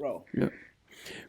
roll. Yeah.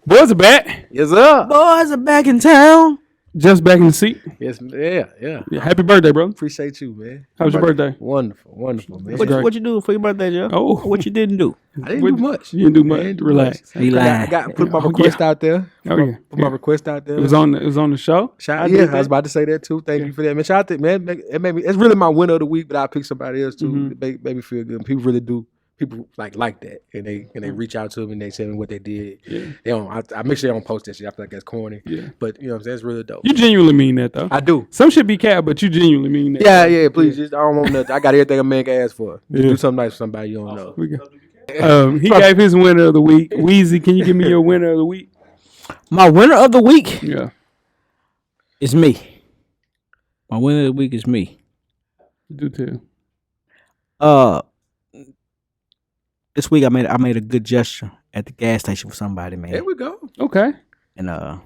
Boys are back. Yes, sir. Boys are back in town. Just back in the seat. Yes, yeah. Happy birthday, bro. Appreciate you, man. How was your birthday? Wonderful, man. What you do for your birthday, Joe? Oh. What you didn't do? I didn't do much. You didn't do much. Relax. I got put my request out there. Put my request out there. It was on the show. I was about to say that too. Thank you for that, man. Shout out to man. It's really my winner of the week, but I pick somebody else too. It made me feel good. People really do. People like that, and they reach out to me and they tell me what they did. Yeah. They don't. I make sure they don't post that shit. I feel like that's corny. Yeah. But you know what I'm saying? It's really dope. You genuinely mean that though. I do. Some shit be cat, but you genuinely mean that. Yeah. Please, just I don't want nothing. I got everything a man can ask for. Just do something nice for somebody you don't know. He gave his winner of the week. Weezy, can you give me your winner of the week? My winner of the week? Yeah. It's me. My winner of the week is me. Do too. This week I made a good gesture at the gas station for somebody, man. There we go. Okay. And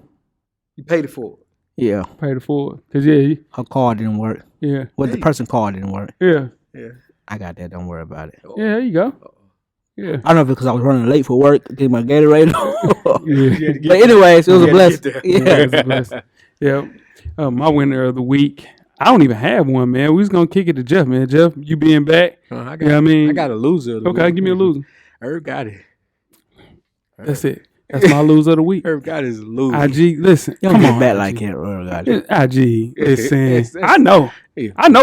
you paid it for it. Yeah. Paid it forward. Cause her car didn't work. Yeah. Well, the person's car didn't work. Yeah. I got that. Don't worry about it. Yeah, there you go. Yeah. I don't know if it's because I was running late for work, getting my Gatorade. But anyways, it was a blessing. Yeah. It was a blessing. Yeah. My winner of the week. I don't even have one, man. We was gonna kick it to Jeff, man. Jeff, you being back. I got a loser of the week. Okay, give me a loser. Herb got it. That's it. That's my loser of the week. Herb got his loser. IG, listen. You don't get back like that, Herb got it. IG, listen. I know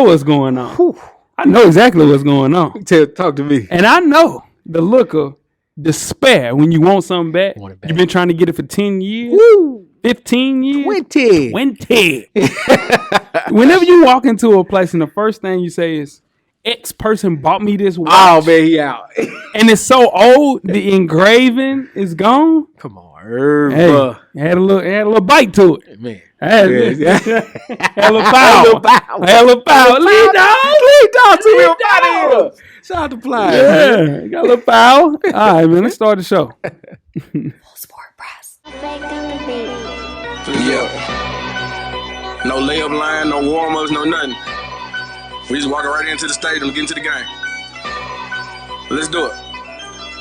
what's going on. I know exactly what's going on. Talk to me. And I know the look of despair when you want something back. You've been trying to get it for 10 years. Woo. 15 years? 20. Whenever you walk into a place and the first thing you say is, X person bought me this watch. Oh, man, he out. And it's so old, the engraving is gone. Come on, Herb. Hey, had a little bite to it. Man. Had a little power. Lead dog to me about here. Shout out to Fly. Yeah, got a little power. All right, man, let's start the show. Sport Press. Yeah. No layup line, no warm-ups, no nothing. We just walking right into the stadium, get into the game. Let's do it.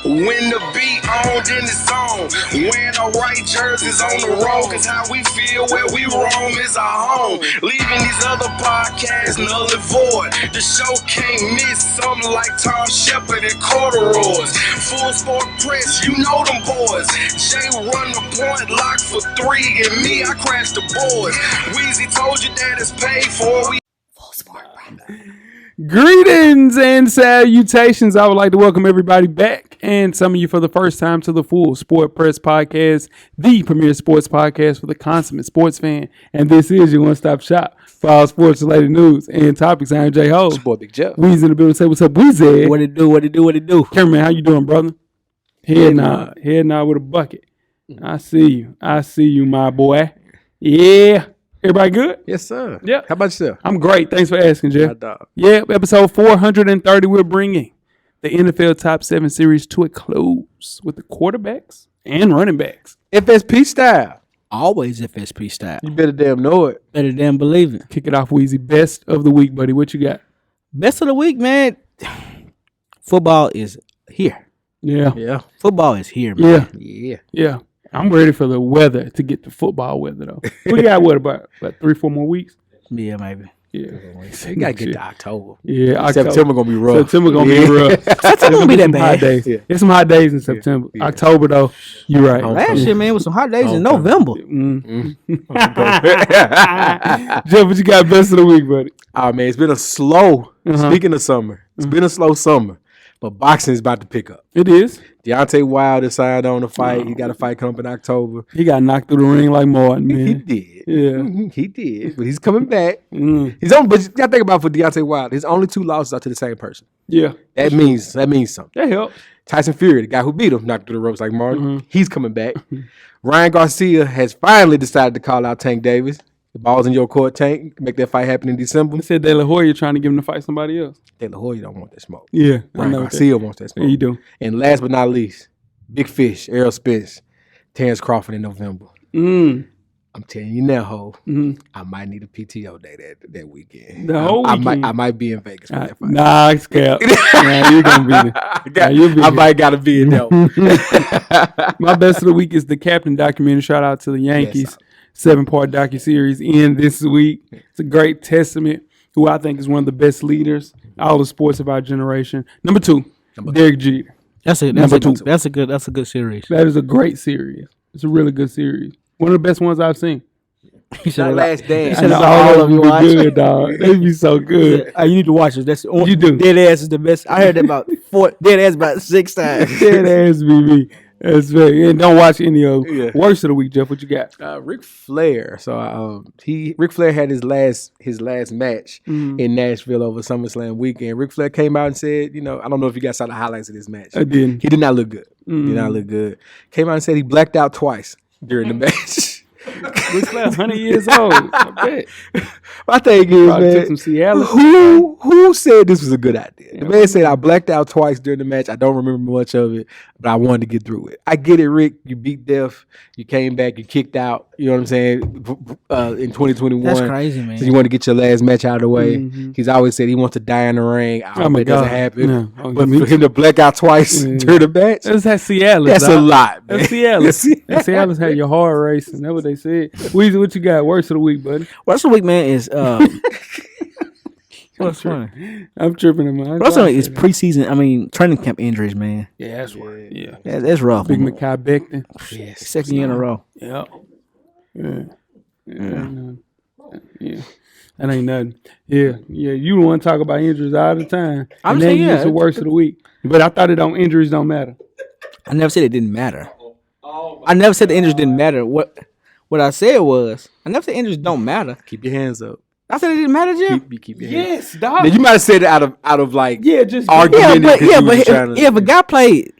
When the beat on, then it's on. Wearing the right jerseys on the road, cause how we feel where we roam is our home. Leaving these other podcasts null and void. The show can't miss something like Tom Shepard and corduroys. Full Sport Press, you know them boys. Jay run the point, lock for 3, and me, I crash the boards. Weezy told you that it's paid for. Full Sport Press. Greetings and salutations. I would like to welcome everybody back and some of you for the first time to the Full Sport Press Podcast, the premier sports podcast for the consummate sports fan. And this is your one-stop shop for all sports-related news and topics. I'm J. Ho. Boy, Big Jeff. Weezy in the building. Say what's up, Weezy. What it do? Cameraman, how you doing, brother? Head nod with a bucket. I see you, my boy. Yeah. Everybody good? Yes, sir. Yeah. How about yourself? I'm great. Thanks for asking, Jeff. My dog. Yeah, episode 430, we're bringing the NFL Top 7 series to a close with the quarterbacks and running backs. FSP style. Always FSP style. You better damn know it. Better damn believe it. Kick it off, Weezy. Best of the week, buddy. What you got? Best of the week, man. Football is here. Yeah. Football is here, man. Yeah. I'm ready for the weather to get to football weather, though. We got, about 3-4 more weeks? Yeah, maybe. Yeah. You got to get to October. Yeah, October. September going to be rough. September going to be that bad. There's some hot days in September. Yeah. October, though, you're right. Last year, man, with some hot days in November. Jeff, what you got best of the week, buddy? Oh, man, it's been a slow, speaking of summer, it's been a slow summer, but boxing is about to pick up. It is. Deontay Wilder decided on the fight. He got a fight coming up in October. He got knocked through the ring like Martin, man. He did. Yeah. He did. But he's coming back. But you got to think about for Deontay Wilder, his only 2 losses are to the same person. Yeah. That means something. That helps. Tyson Fury, the guy who beat him, knocked through the ropes like Martin. He's coming back. Ryan Garcia has finally decided to call out Tank Davis. The ball's in your court, Tank. Make that fight happen in December. They said De La Hoya trying to get him to fight somebody else. De La Hoya don't want that smoke. Yeah. Ryan Garcia wants that smoke. Yeah, you do. And last but not least, Big Fish, Errol Spence, Terrence Crawford in November. I'm telling you now, ho. I might need a PTO day that weekend. The whole weekend. I might be in Vegas for that fight. Nah, it's cap. Nah, you're gonna be there. I might gotta be in there. My best of the week is the Captain documentary. Shout out to the Yankees. 7-part docuseries in this week. It's a great testament who I think is one of the best leaders all the sports of our generation. Number two, Derek Jeter. That's a good series. That is a great series. It's a really good series. One of the best ones I've seen. That Last Dance. I know all of them be good, dog. They be so good. You need to watch it. That's You do. Dead Ass is the best. I heard that about Dead Ass about 6 times. Dead ass BB. That's very. And don't watch any of them. Yeah. Worst of the week, Jeff. What you got? Ric Flair. So Ric Flair had his last match in Nashville over SummerSlam weekend. Ric Flair came out and said, I don't know if you guys saw the highlights of this match. I didn't. He did not look good. Did not look good. Came out and said he blacked out twice during the match. Ric Flair, 100 years old. I bet. My thing is, Probably took man, some Cialis. who said this was a good idea? The man said I blacked out twice during the match. I don't remember much of it, but I wanted to get through it. I get it, Rick. You beat death. You came back. You kicked out. You know what I'm saying? In 2021. That's crazy, man. So you want to get your last match out of the way. He's always said he wants to die in the ring. I hope it doesn't happen. Yeah. But for him to black out twice during the match, That's that Cialis. that's a lot, man. That's Cialis. That Cialis had your heart racing. That's what they said. Weezy, what you got? Worst of the week, buddy. Worst of the week, man, is what's funny? I'm tripping in my. Worst of the week is preseason. Training camp injuries, man. Yeah, that's right. Yeah. That's rough. Big Mackay Becton. Yes. Second year in a row. Yeah. Yeah. That ain't nothing. Yeah. You want to talk about injuries all the time. I'm and saying, then it's the worst of the week. But I thought injuries don't matter. I never said it didn't matter. I never said the injuries didn't matter. What I said was, I never said injuries don't matter. Keep your hands up. I said it didn't matter, Jim. Keep your hands. Yes, dog. Now, you might have said it out of like just argument. But if a guy played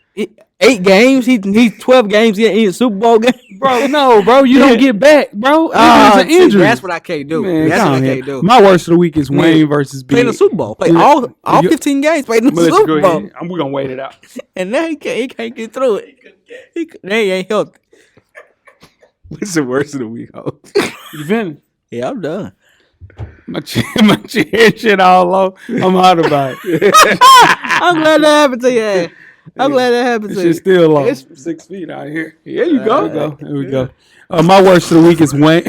8 games, he's 12 games in a Super Bowl game. Bro, no, bro, you don't get back, bro. It's an injury. That's what I can't do. Man, That's come what I on can't do. My worst of the week is Wayne versus Big. Played the Super Bowl. Played all 15 games. Played in the Super Bowl. We're gonna wait it out. And now he can't get through it. He ain't healthy. What's the worst of the week? You finished? Yeah, I'm done. My chin shit all low. I'm hot about it. I'm glad that happened to you. I'm glad that happened to you. Shit's still low. It's 6 feet out here. There you go. There we go. My worst of the week is Wayne.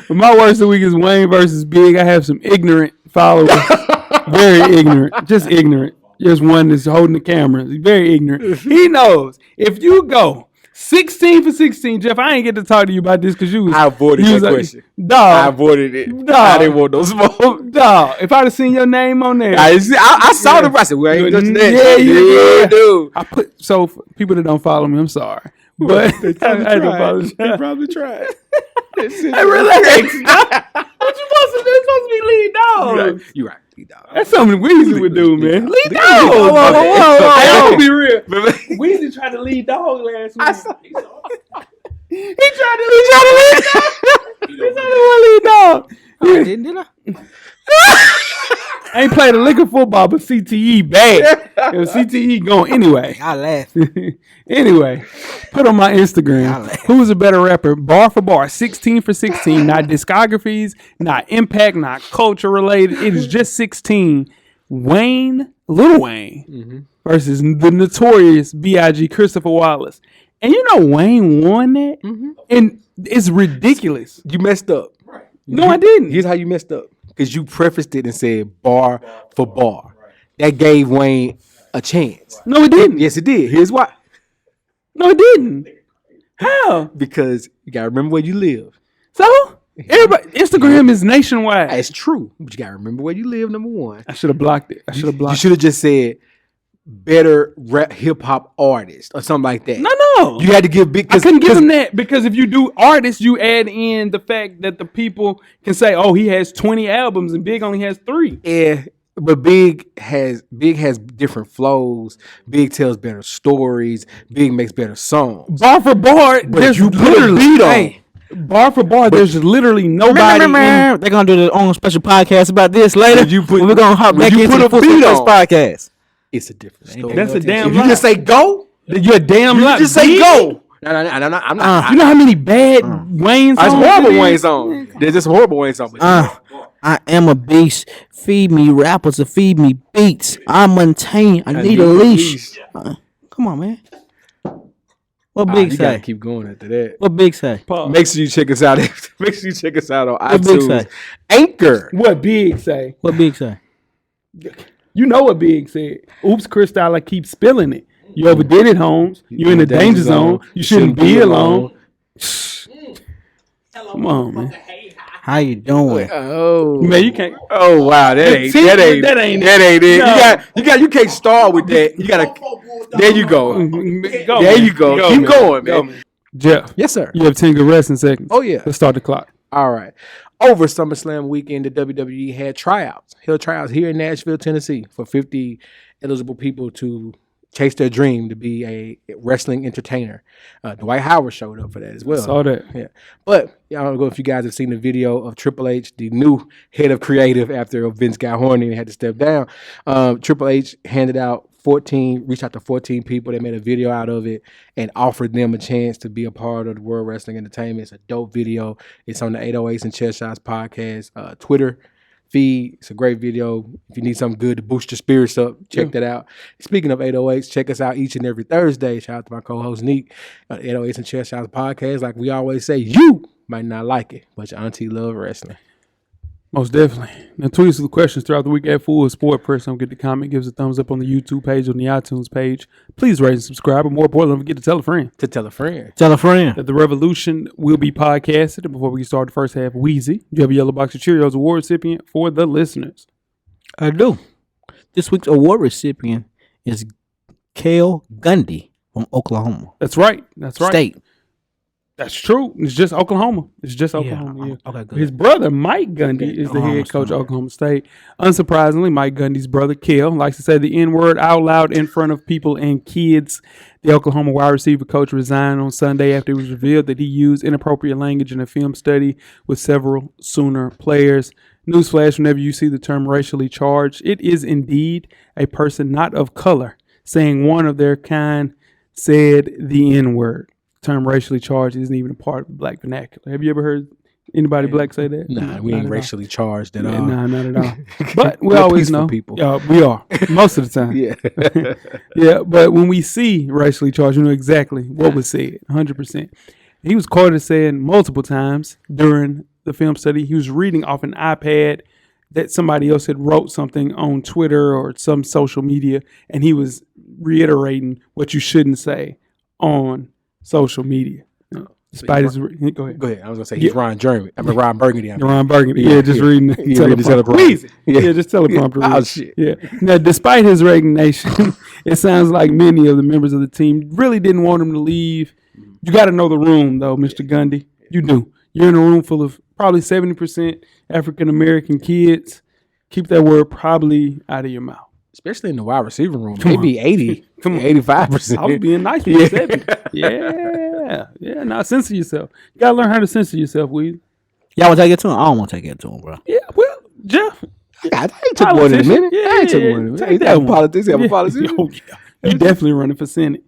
My worst of the week is Wayne versus Big. I have some ignorant followers. Very ignorant. Just ignorant. Just one that's holding the camera. He's very ignorant. He knows if you go 16 for 16, Jeff, I ain't get to talk to you about this because I avoided that question. Dog. I avoided it. Dog. I didn't want no smoke. Dog. If I'd have seen your name on there. I saw the. I said, "We ain't touching that." Yeah, you do. I put for people that don't follow me, I'm sorry. But I probably tried. Hey, relax. What you supposed to do? It's supposed to be lead dog. You right. Lead dog. That's something Weezy would do, man. Lead dog. Whoa. Hey, I'm gonna be real. Weezy tried to lead dog last week. He tried to lead dog. He's only lead dog. Did I? I ain't played a lick of football, but CTE bad. CTE going anyway. I laugh. Anyway, put on my Instagram. Who's a better rapper? Bar for bar, 16 for 16. Not discographies, not impact, not culture related. It is just 16. Lil Wayne versus the notorious B.I.G. Christopher Wallace. And you know Wayne won that? And it's ridiculous. You messed up. No, I didn't. Here's how you messed up. Because you prefaced it and said bar for bar. That gave Wayne a chance. No, it didn't. Yes, it did. Here's why. No, it didn't. How? Because you got to remember where you live. So? Everybody, Instagram is nationwide. That's true. But you got to remember where you live, number one. I should have blocked it. You should have just said better rap hip hop artist or something like that. No. You had to give big. I couldn't give him that because if you do artists, you add in the fact that the people can say, "Oh, he has 20 albums and Big only has 3." Yeah, but Big has different flows. Big tells better stories. Big makes better songs. Bar for bar, there's you put a literally beat on. bar for bar. There's literally nobody. They're gonna do their own special podcast about this later. We're gonna hop back into the Football podcast. It's a different story. That's a damn If lie. you just say go, You're a damn lie. just say Big? go. No, I'm not. You know how many bad Wayne songs? It's horrible it is? Wayne song. There's just horrible Wayne song. I am a beast. Feed me rappers or feed me beats. I'm untamed. I need a leash. Come on, man. What Big You say? gotta keep going after that. What Big say? Make sure you check us out. Make sure you check us out on What Big iTunes. say? Anchor. What Big say? What Big say? You know what Big said. Oops, Cristal, I keep spilling it. You overdid it, Holmes. You're in the danger zone. You shouldn't be alone. Come on, man. How you doing? Oh Man, you can't. Oh wow, that ain't it. You can't start with that. You gotta. There you go. Go, There man. you go. Go, Keep man. going, Go, man. Jeff, Yes, sir. you have 10 good resting seconds. Oh yeah. Let's start the clock. All right. Over SummerSlam weekend, the WWE had tryouts. Held tryouts here in Nashville, Tennessee, for 50 eligible people to chase their dream to be a wrestling entertainer. Dwight Howard showed up for that as well. Saw that. Yeah. But I don't know if you guys have seen the video of Triple H, the new head of creative after Vince got horny and had to step down. Triple H reached out to 14 people. They made a video out of it and offered them a chance to be a part of the World Wrestling Entertainment. It's a dope video. It's on the 808s and Chest Shots podcast Twitter feed. It's a great video. If you need something good to boost your spirits up, check that out. Speaking of 808s, check us out each and every Thursday. Shout out to my co-host Neek. 808s and Chest Shots podcast. Like we always say, you might not like it, but your auntie love wrestling. Most definitely. Now, tweet us with questions throughout the week at Full Sport Press. Don't forget to comment, give us a thumbs up on the YouTube page, on the iTunes page. Please rate and subscribe. But more importantly, don't forget to tell a friend. To tell a friend. Tell a friend. That the Revolution will be podcasted. And before we start the first half, Weezy, you have a Yellow Box of Cheerios award recipient for the listeners. I do. This week's award recipient is Cale Gundy from Oklahoma That's right. That's right. State. That's true. It's just Oklahoma. It's just Oklahoma. Yeah. Okay, good. His brother, Mike Gundy, is the head coach of Oklahoma State. Unsurprisingly, Mike Gundy's brother, Cale, likes to say the N-word out loud in front of people and kids. The Oklahoma wide receiver coach resigned on Sunday after it was revealed that he used inappropriate language in a film study with several Sooner players. Newsflash, whenever you see the term racially charged, it is indeed a person not of color saying one of their kind said the N-word. Term racially charged isn't even a part of the black vernacular. Have you ever heard anybody black say that? Nah, we ain't racially charged at all. Nah, not at all. But we We're always peaceful know. people. We are most of the time. Yeah. Yeah, but when we see racially charged, we know exactly what was said, 100%. He was quoted as saying multiple times during the film study, he was reading off an iPad that somebody else had wrote something on Twitter or some social media, and he was reiterating what you shouldn't say on social media. Despite his, go ahead. Go ahead. I was gonna say he's Ron Jeremy. Ron Burgundy. Ron Burgundy. Yeah, just reading the teleprompter. Easy. Yeah, just teleprompter. Oh shit. Yeah. Now, despite his resignation, it sounds like many of the members of the team really didn't want him to leave. You got to know the room, though, Mr. Gundy. You do. You're in a room full of probably 70% African American kids. Keep that word probably out of your mouth. Especially in the wide receiver room. Maybe 80. Come on. 85%. I was being nice with you. 70. Yeah. Yeah. Now censor yourself. You got to learn how to censor yourself, Weezy. Y'all want to take it to him? I don't want to take it to him, bro. Yeah, well, Jeff. I ain't took one in a minute. Yeah, I ain't took one in a minute. take that one. Politics. Have a politics. Oh, yeah. You definitely running for Senate.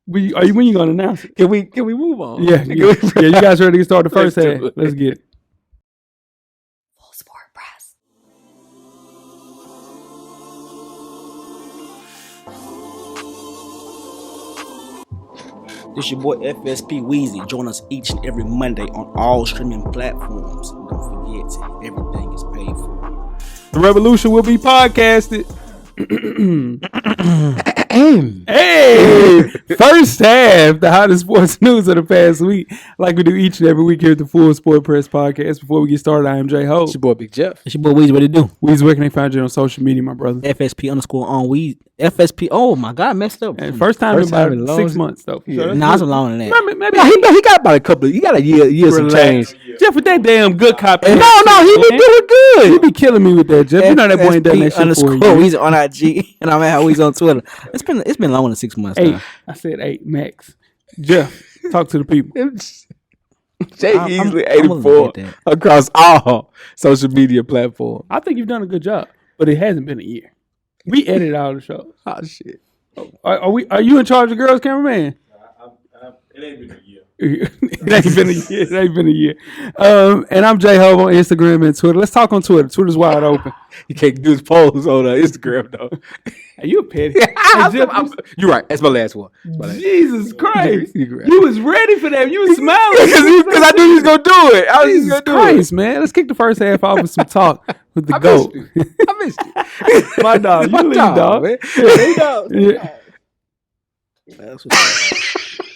When you going to announce it? Can we move on? Yeah. You guys ready to start the first half? Let's get it. Full Sport Press. This your boy FSP Weezy. Join us each and every Monday on all streaming platforms. And don't forget, everything is paid for. The Revolution will be podcasted. Hey, first half, the hottest sports news of the past week, like we do each and every week here at the Full Sport Press Podcast. Before we get started, I am J Ho. It's your boy Big Jeff. It's your boy Weezy. What it do? Weezy, where can they find you on social media, my brother? FSP _ on Weezy. FSP. Oh my God, messed up. And first time in time in about long- 6 months though. Yeah. So Nah, it's longer than that. maybe No, he got about a couple. He got a year some change. Jeff with that damn good cop. No, he been doing good. He be killing me with that, Jeff. You know that boy ain't done that shit for you. Weezy on IG, and I'm at how Weezy on Twitter. It's been longer than 6 months. 8. Now. I said 8 max. Jeff, talk to the people. Jay I'm easily gonna 84 look at that. across all social media platforms. I think you've done a good job, but it hasn't been a year. We edit all the shows. Oh shit. Are you in charge of girls, cameraman? It ain't It ain't been a year. It ain't been a year. And I'm J Hove on Instagram and Twitter. Let's talk on Twitter. Twitter's wide open. You can't do his polls on Instagram though. Hey, you a petty. Hey, Jeff, You're right. That's my last one. Jesus Christ. You You was ready for that. You was smiling. Because I knew he was gonna do it. I was Jesus just gonna do Christ, man. Let's kick the first half off with some talk with the I GOAT. missed you. I missed you. My dog. You lead, dog. man. Yeah. That's what's up.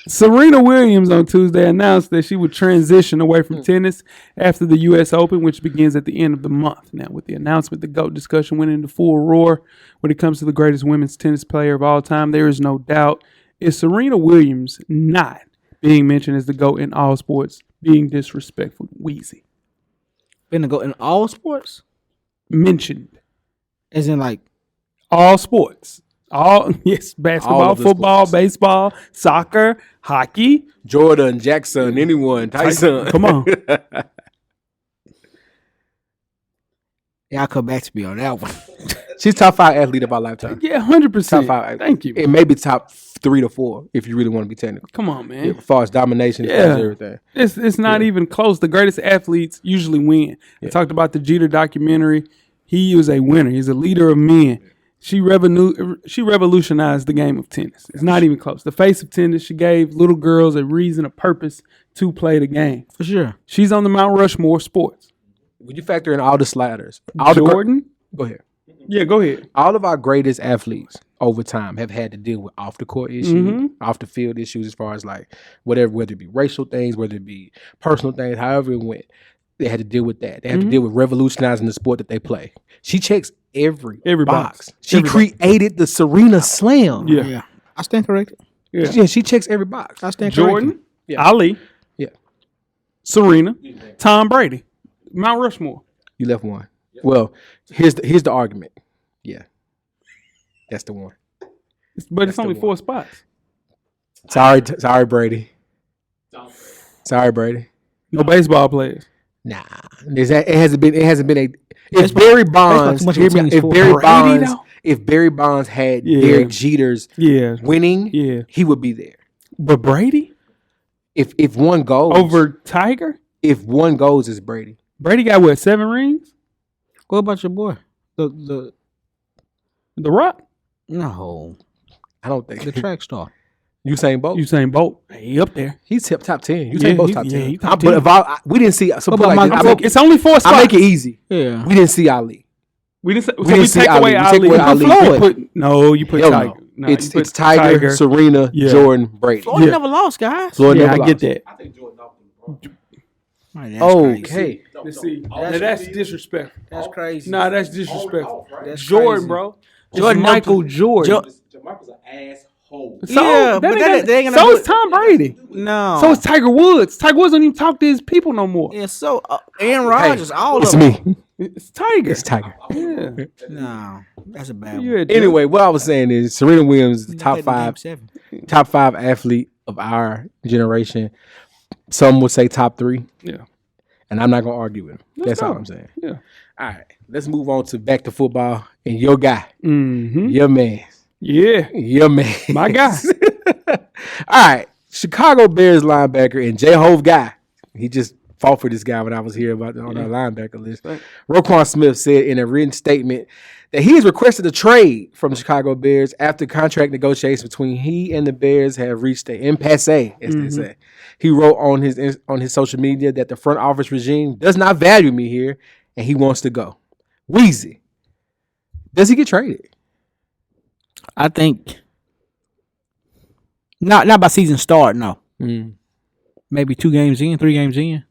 Serena Williams on Tuesday announced that she would transition away from tennis after the U.S. Open, which begins at the end of the month. Now, with the announcement, the GOAT discussion went into full roar when it comes to the greatest women's tennis player of all time. There is no doubt. Is Serena Williams not being mentioned as the GOAT in all sports being disrespectful? Weezy. Been to go in all sports? Mentioned. As in like All sports. Basketball, All of the football, sports. baseball, soccer, hockey. Jordan, Jackson, anyone, Tyson. Come on. y'all come back to me on that one. She's top 5 athlete of our lifetime. Yeah, 100%. Top 5. Thank you. It may be top 3 to 4 if you really want to be technical. Come on, man. As far as domination, as far as Yeah. everything. It's not even close. The greatest athletes usually win. I talked about the Jeter documentary. He was a winner. He's a leader of men. She revolutionized the game of tennis. It's not even close. The face of tennis, she gave little girls a reason, a purpose to play the game. For sure. She's on the Mount Rushmore sports. Would you factor in all the sliders? Jordan? Go ahead. Yeah, go ahead. All of our greatest athletes over time have had to deal with off the court issues, off the field issues, as far as like whether it be racial things, whether it be personal things, however it went. They had to deal with that. They had to deal with revolutionizing the sport that they play. She checks every box. She created the Serena Slam. Yeah. Yeah. I stand corrected. Yeah, she checks every box. I stand Jordan, corrected. Yeah. Ali, Yeah. Serena, Tom Brady, Mount Rushmore. You left one. Well, here's the argument. Yeah. That's the one. But it's the only one. 4 spots. Sorry, Brady. Sorry, Brady. No baseball players. Nah, it hasn't been a. If Barry Bonds, too much of a team if sport. Barry Brady, Bonds, though? if Barry Bonds had Yeah. Derek Jeter's Yeah. winning, Yeah. he would be there. But Brady? If one goes Over Tiger? if one goes, it's Brady. Brady got what, 7 rings? What about your boy? The The Rock? no, I don't think the track star. Usain Bolt. Usain Bolt. He up there. He's top 10. Usain Yeah, Bolt's he- top yeah, 10. he top But 10. we didn't see. So What put about like Michael this, It's only 4 spots. I make it easy. Yeah. We didn't see Ali. We didn't. So We we didn't see take away Ali. We take Ali. away You Ali. put- you put Hell Tiger. no. Nah, It's you put Tiger, Serena, Yeah. Jordan, Brady. Floyd Yeah. never lost, guys. Floyd Yeah, never I get lost. that. Man, that's crazy. Okay. Let's see. That's disrespectful. That's crazy. Nah, that's disrespectful. That's Jordan, crazy. bro. Jordan It's Michael Jordan. Jamarcus an asshole. So, Yeah, but they ain't gonna so do is it. Tom Brady. No. So is Tiger Woods. Tiger Woods don't even talk to his people no more. yeah. So Aaron Rodgers, all It's of them. me. It's Tiger. It's Tiger. Yeah. No, that's a bad one. Yeah. Anyway, what I was saying is Serena Williams is They top played the game 5 7. top 5 athlete of our generation. Some would say top 3. Yeah. And I'm not gonna argue with him. That's all go. I'm saying. Yeah. All right. Let's move on to back to football and your guy. Mm-hmm. Your man. Yeah. Your man. My guy. All right. Chicago Bears linebacker and J-Hove guy. He just fought for this guy when I was here on our linebacker list. Roquan Smith said in a written statement that he has requested a trade from the Chicago Bears after contract negotiations between he and the Bears have reached an impasse, as they say. He wrote on his social media that the front office regime does not value me here and he wants to go. Weezy, does he get traded? I think not by season start. No, maybe 2 games in, 3 games in.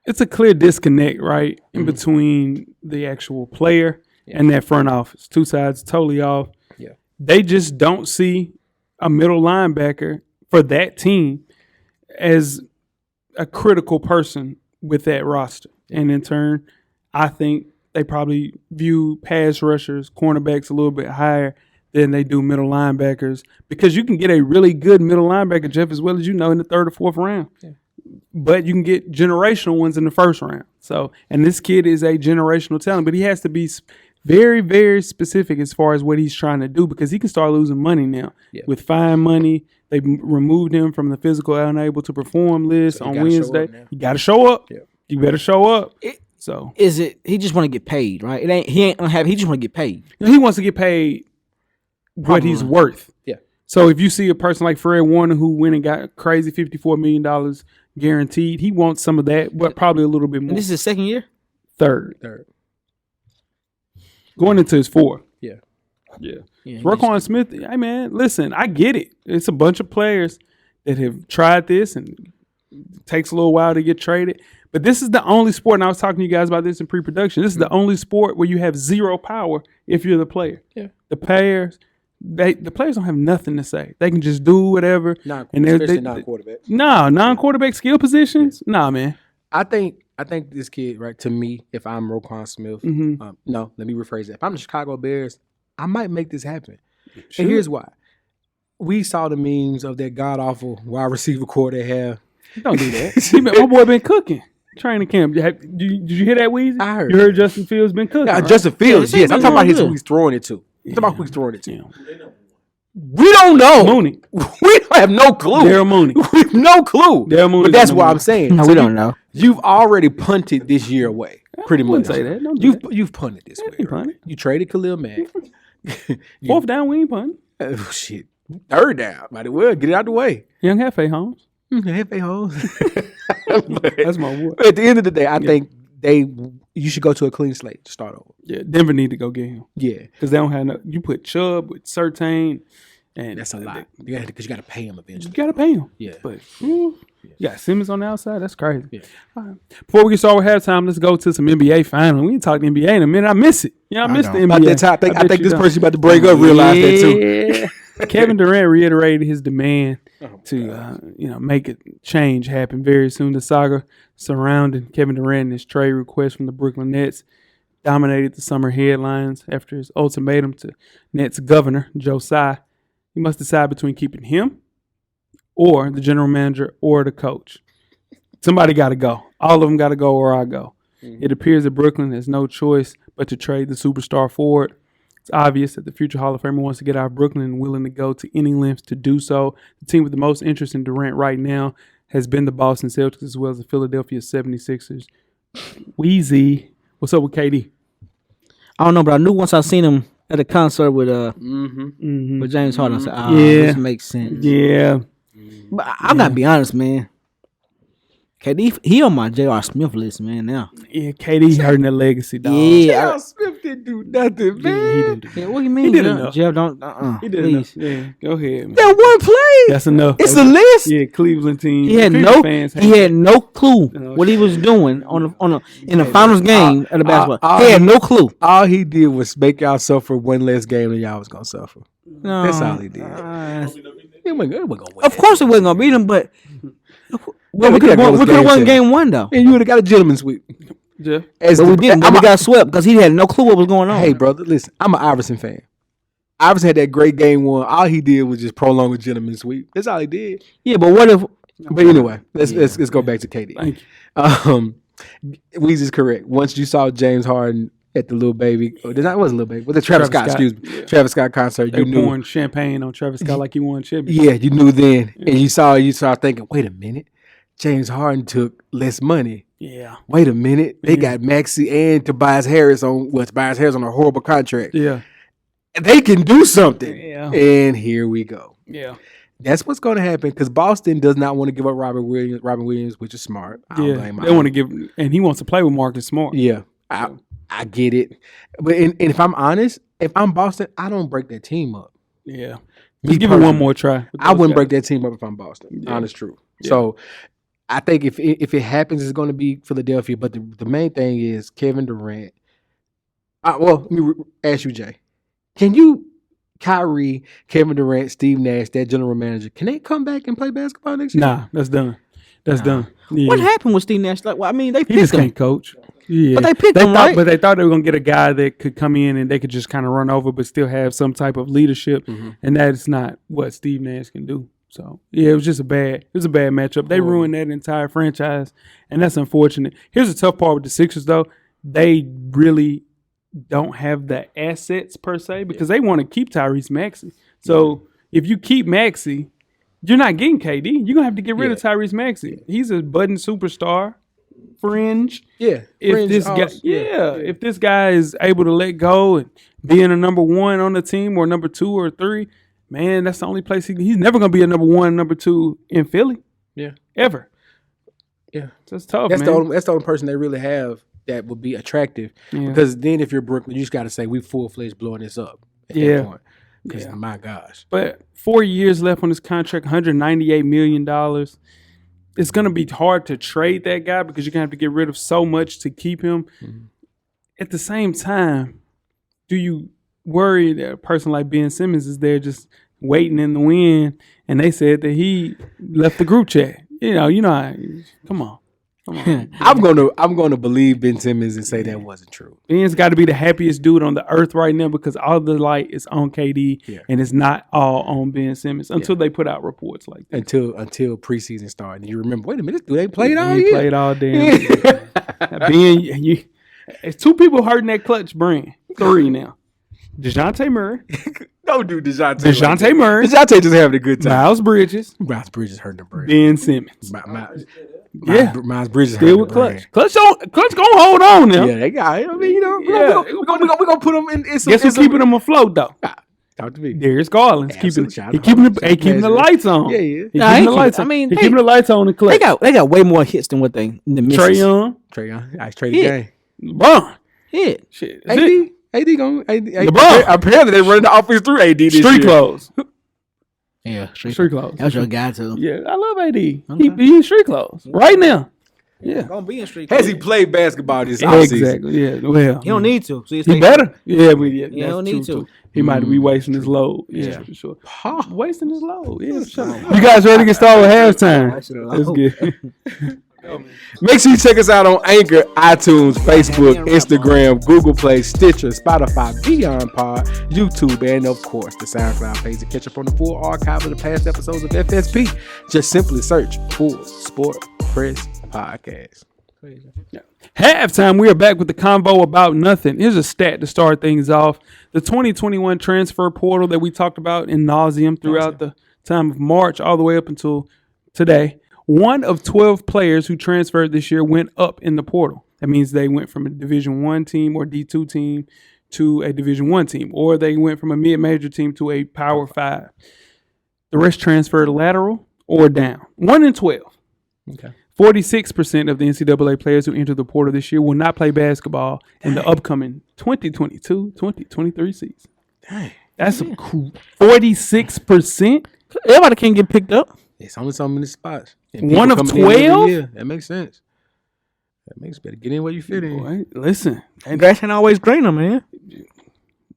It's a clear disconnect, right, in between the actual player and that front office. 2 sides totally off. Yeah. They just don't see a middle linebacker for that team as a critical person with that roster. And in turn, I think they probably view pass rushers, cornerbacks a little bit higher than they do middle linebackers, because you can get a really good middle linebacker, Jeff, as well as you know, in the 3rd or 4th round. Yeah. But you can get generational ones in the 1st round. So, and this kid is a generational talent, but he has to be very, very specific as far as what he's trying to do because he can start losing money now. Yeah. With fine money, they removed him from the physical unable to perform list So he on gotta show Wednesday. up now. You got to show up. Yeah. You better show up. So Is it he just want to get paid, right? He ain't unhappy. He just want to get paid. he wants to get paid what he's Probably. worth. Yeah. So if you see a person like Fred Warner who went and got crazy $54 million guaranteed, he wants some of that, but probably a little bit more. And this is his second year. Third. Third. Going into his fourth. Yeah. Yeah. Yeah, Roquan Smith, hey man, listen, I get it. It's a bunch of players that have tried this and it takes a little while to get traded. But this is the only sport, and I was talking to you guys about this in pre-production. This is the only sport where you have zero power if you're the player. Yeah. The players don't have nothing to say. They can just do whatever. Especially non-quarterback. No, non-quarterback skill positions. Nah, man. I think this kid, right, to me, if I'm Roquan Smith, no, let me rephrase that. If I'm the Chicago Bears, I might make this happen. Sure. And here's why. We saw the memes of that god-awful wide receiver core they have. Don't do that. My boy been cooking. Training camp. Did you hear that, Weezy? I heard. You heard Justin Fields been cooking. Right? Justin Fields, Yeah, yes. I'm talking about who he's throwing it to. I'm talking about who he's throwing it to. We don't know. Mooney. We don't have no clue. Daryl Mooney. We have no clue. Daryl Mooney. But that's what I'm saying. No, So we don't know. You've already punted this year away. Pretty wouldn't much. say that. Don't do that. You've punted this way. ain't Right? punted. You traded Khalil Mack. Fourth down, we ain't punting. Oh, shit. Third down. Might as well get it out the way. Young Hefe Holmes. Hefe holes. That's my boy. At the end of the day, I think you should go to a clean slate to start over. Yeah, Denver need to go get him Yeah. because they don't have no. You put Chubb with Surtain, and That's a lot. Because you got to pay him You eventually. gotta pay him. Yeah. But you got Simmons on the outside. That's crazy. Yeah. All right. Before we get started with halftime, let's go to some NBA finals. We ain't talk NBA in a minute. I miss it. Yeah, I miss the NBA. About that time, I bet think you this don't. person about to break up realized that too. Yeah. Kevin Durant reiterated his demand to make a change happen very soon. The saga surrounding Kevin Durant and his trade request from the Brooklyn Nets dominated the summer headlines after his ultimatum to Nets governor Joe Tsai. He must decide between keeping him or the general manager or the coach. Somebody got to go. All of them got to go or I go. It appears that Brooklyn has no choice but to trade the superstar forward. It's obvious that the future Hall of Famer wants to get out of Brooklyn and willing to go to any lengths to do so. The team with the most interest in Durant right now has been the Boston Celtics as well as the Philadelphia 76ers. Weezy, what's up with KD? I don't know, but I knew once I seen him at a concert with James Harden. I said, this makes sense. Yeah. But I'm not be honest, man. KD, he on my J.R. Smith list, man. Now, Yeah, KD hurting the legacy, dog. yeah, Smith didn't do nothing, man. He didn't do yeah. What do you mean? He did Jeff? enough. Jeff, don't. He did Please. enough. Yeah, go ahead, man. That one play. That's enough. It's a list. Yeah, Cleveland team. He had Cleveland fans he had no clue what he was doing in the finals game of the basketball. He had no clue. All he did was make y'all suffer one less game than y'all was gonna suffer. No, That's all he did. It wasn't gonna win. Of course, it wasn't gonna beat him, but Yeah, we could have won seven. game one though. And you would have got a gentleman's sweep. Jeff. As But the- we didn't. But I'm we a- got swept because he had no clue what was going on. Hey, brother, listen. I'm an Iverson fan. Iverson had that great game one. All he did was just prolong a gentleman's sweep. That's all he did. Yeah, but what if? But anyway, let's go back to KD. Thank you. Weezy's correct. Once you saw James Harden at the Little Baby, or that wasn't Little Baby, but the Travis Scott, excuse me, Yeah. Travis Scott concert, They you knew. pouring champagne on Travis Scott like he won championship. Yeah, you knew then, and you started thinking, wait a minute, James Harden took less money. Yeah. Wait a minute, they got Maxey and Tobias Harris on a horrible contract. Yeah. They can do something. Yeah. And here we go. Yeah. That's what's going to happen because Boston does not want to give up Robin Williams, which is smart. I don't Yeah. blame him. They want to give, and he wants to play with Marcus Smart. Yeah, I get it. But and if I'm honest, if I'm Boston, I don't break that team up. Yeah. Me Just give it one personally. more try. I wouldn't break that team up if I'm Boston. Yeah. Honest truth. Yeah. So I think if it happens, it's going to be Philadelphia. But the main thing is Kevin Durant. Well, let me ask you, Jay. Can you, Kyrie, Kevin Durant, Steve Nash, that general manager, can they come back and play basketball next year? Nah, that's done. That's done. Yeah. What happened with Steve Nash? Like, well, I mean, they He picked just him, can't coach. Yeah. but they picked him, thought, right? But they thought they were gonna get a guy that could come in and they could just kind of run over, but still have some type of leadership, and that is not what Steve Nash can do. So yeah, it was a bad matchup. They ruined that entire franchise, and that's unfortunate. Here's the tough part with the Sixers, though. They really don't have the assets per se because they want to keep Tyrese Maxey. So if you keep Maxey, you're not getting KD. You're gonna have to get rid of Tyrese Maxey. He's a budding superstar, fringe. Yeah. If this guy, if this guy is able to let go and being a number one on the team or number 2 or 3, man, that's the only place he's never gonna be a number 1, number 2 in Philly. Yeah. Ever. Yeah. That's tough, That's man. the only person they really have that would be attractive. Because then if you're Brooklyn, you just got to say we full-fledged blowing this up at that point. Because my gosh. But 4 years left on his contract, $198 million. It's going to be hard to trade that guy because you're going to have to get rid of so much to keep him. Mm-hmm. At the same time, do you worry that a person like Ben Simmons is there just waiting in the wind and they said that he left the group chat? You know, come on. I'm gonna believe Ben Simmons and say that wasn't true. Ben's got to be the happiest dude on the earth right now because all the light is on KD and it's not all on Ben Simmons until they put out reports like that. Until preseason started, and you remember, wait a minute, this dude ain't played all year. He played all damn year. Ben, it's 2 people hurting that clutch brand. 3 now. DeJounte Murray. Don't do DeJounte. DeJounte Murray. DeJounte just having a good time. Miles Bridges. Miles Bridges hurting the brand. Ben Simmons. Miles Bridges still with Clutch. Clutch gonna hold on now. Yeah, they got it. I mean, we're gonna put them in some. Guess who's keeping them afloat though? Talk to me. Darius Garland's keeping the lights on. Yeah. He keeping the lights on. I mean, he keeping the lights on in Clutch. They got way more hits than what they misses. Trae Young. I traded the game. LeBron. Shit. AD going. LeBron. Apparently they running the offense through AD this Street year. clothes. Yeah, street clothes. That's your guy too. Yeah, I love AD. He in street clothes right now. Yeah, gonna be in street. Has he played basketball this offseason? Exactly. Yeah. Well, he don't need to. So he better. Yeah, he don't need to. He might be wasting his load. Yeah, for sure. Wasting his load. Yeah, for sure. You guys ready to get started with halftime? That's good. Make sure you check us out on Anchor, iTunes, Facebook, Instagram, Google Play, Stitcher, Spotify, Beyond Pod, YouTube, and of course the SoundCloud page to catch up on the full archive of the past episodes of FSP. Just simply search Full Sport Press Podcast. Halftime, we are back with the convo about nothing. Here's a stat to start things off. The 2021 transfer portal that we talked about in nauseum throughout the time of March all the way up until today. 1 of 12 players who transferred this year went up in the portal. That means they went from a Division I team or D2 team to a Division I team, or they went from a mid-major team to a Power 5. The rest transferred lateral or down. 1 in 12. Okay. 46% of the NCAA players who entered the portal this year will not play basketball in the upcoming 2022-2023 season. Dang. That's 46%. Everybody can't get picked up. It's only so many spots. And 1 of 12? That makes sense. Better get in where you fit in. Boy, listen. And grass ain't always greener, man.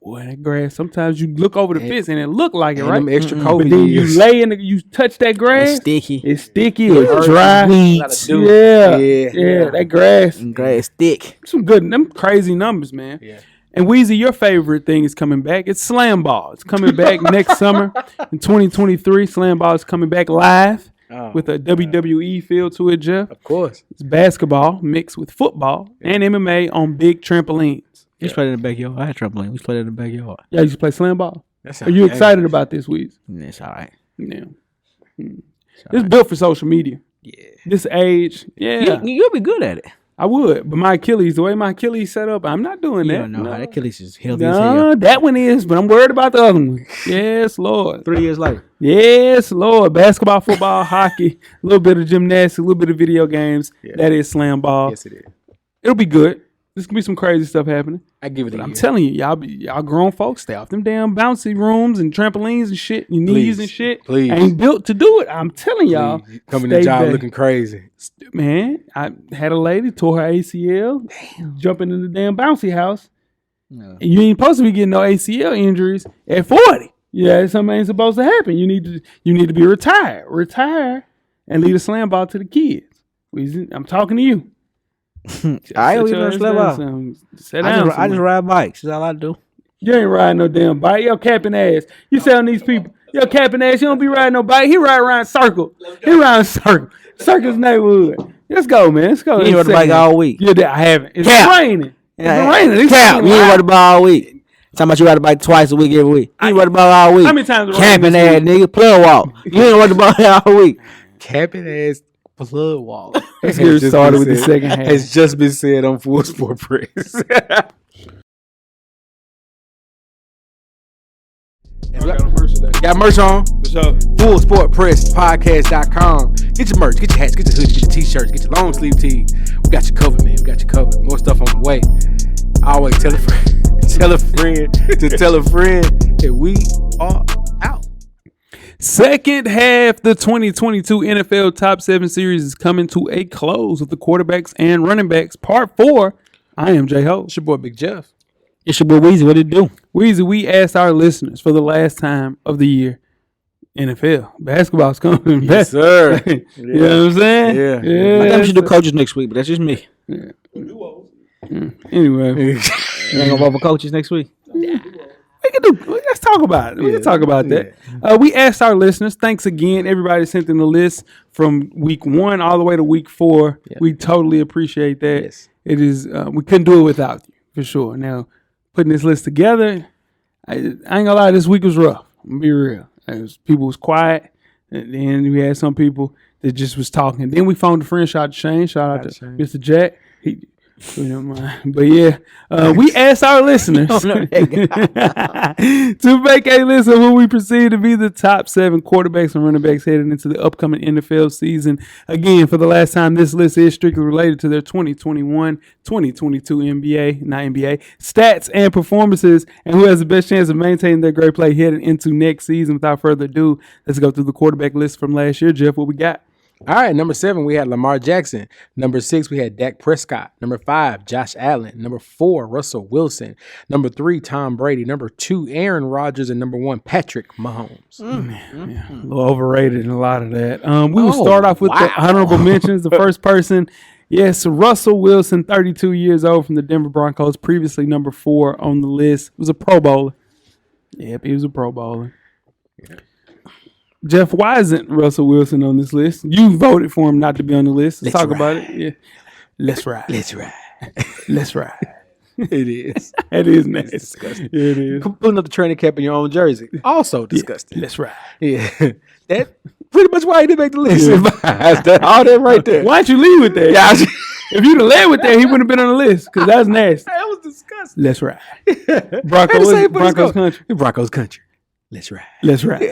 Boy, that grass, sometimes you look over the fence and it look like it, right? Them extra COVID but then years. you lay in you touch that grass. It's sticky. It's dry. Weeds. Yeah, that grass. And grass thick. Some good, them crazy numbers, man. Yeah. And Weezy, your favorite thing is coming back. It's Slam Ball. It's coming back next summer in 2023. Slam Ball is coming back live with a WWE feel to it, Jeff. Of course. It's basketball mixed with football and MMA on big trampolines. We used to play in the backyard. I had trampoline. We used to play in the backyard. Yeah, you used to play Slam Ball. Are you excited about this, Weezy? It's all right. Yeah. It's built for social media. Yeah. This age, You'll be good at it. I would, but my Achilles, the way my Achilles set up, I'm not doing You that. don't know how that Achilles is healthy No, as hell. that one is, but I'm worried about the other one. Yes, Lord. 3 years later. Yes, Lord. Basketball, football, hockey, a little bit of gymnastics, a little bit of video games. Yeah. That is Slam Ball. Yes, it is. It'll be good. There's gonna be some crazy stuff happening. I give it a year. I'm telling you, y'all grown folks, stay off them damn bouncy rooms and trampolines and shit, your knees and shit. Please. Ain't built to do it. I'm telling y'all. Coming to job looking crazy. Man, I had a lady tore her ACL jumping in the damn bouncy house. No. And you ain't supposed to be getting no ACL injuries at 40. Yeah, something ain't supposed to happen. You need to be retired. Retire and leave the Slam Ball to the kids. I'm talking to you. I ain't even Slam Ball. Sit down. I just ride bikes. That's all I do. You ain't riding no damn bike. Yo, capping ass. You say on these people, yo, capping ass, you don't be riding no bike. He ride around circle. Circle's neighborhood. Let's go, man. Let's go. You ain't rode the bike all week. Yeah, I haven't. It's raining. Durant, at least Cap, he you ain't live. ride the ball all week. Talking about you ride the bike twice a week every week. You ain't ride the ball all week. How many times Durant Camping this ass nigga, plug walk. You ain't ride the ball all week. Capping ass blood wall. Let's get started with the second half. It's just been said on Full Sport Press. Got merch on. For sure. FullSportPressPodcast.com. Get your merch, get your hats, get your hoodies, get your t-shirts, get your long sleeve tees. We got you covered, man. We got you covered. More stuff on the way. Always tell a friend, tell a friend to tell a friend that we are out. Second half, the 2022 NFL Top 7 Series is coming to a close with the quarterbacks and running backs. Part 4. I am J-Ho. It's your boy Big Jeff. It's your boy Weezy. What did it do? Weezy, we asked our listeners for the last time of the year, NFL. Basketball's coming back. Yes, sir. You know what I'm saying? Yeah. I think we should do coaches next week, but that's just me. Anyway, You ain't gonna vote for coaches next week? let's talk about it. We can talk about that. We asked our listeners. Thanks again. Everybody sent in the list from week 1 all the way to week 4. Yeah. We totally appreciate that. Yes. It is. We couldn't do it without you, for sure. Now, putting this list together, I ain't gonna lie, this week was rough. I'm gonna be real. People was quiet, and then we had some people that just was talking. Then we phoned a friend. Shout out to Shane. Shout out to Shane. Mr. Jack. We don't mind. But yeah, we asked our listeners to make a list of who we perceive to be the top 7 quarterbacks and running backs heading into the upcoming NFL season. Again, for the last time, this list is strictly related to their 2021-2022 NBA stats and performances, and who has the best chance of maintaining their great play heading into next season. Without further ado, let's go through the quarterback list from last year. Jeff, what we got? All right, number 7, we had Lamar Jackson. Number 6, we had Dak Prescott. Number 5, Josh Allen. Number 4, Russell Wilson. Number 3, Tom Brady. Number 2, Aaron Rodgers. And number 1, Patrick Mahomes. A little overrated in a lot of that. We will start off with the honorable mentions. The first person, yes, Russell Wilson, 32 years old from the Denver Broncos, previously number 4 on the list. Was a Pro Bowler. Yep, he was a Pro Bowler. Yeah. Jeff, why isn't Russell Wilson on this list? You voted for him not to be on the list. Let's talk about it. Yeah. Let's ride. Let's ride. Let's ride. It is. It is nasty. It's disgusting. It is. Putting up the training cap in your own jersey. Also disgusting. Let's ride. Yeah. That pretty much why he didn't make the list. All that right there. Why don't you leave with that? Yeah, If you'd have led with that, he wouldn't have been on the list because that's nasty. that was disgusting. Let's ride. Broncos country. Broncos country. Let's ride. Let's ride.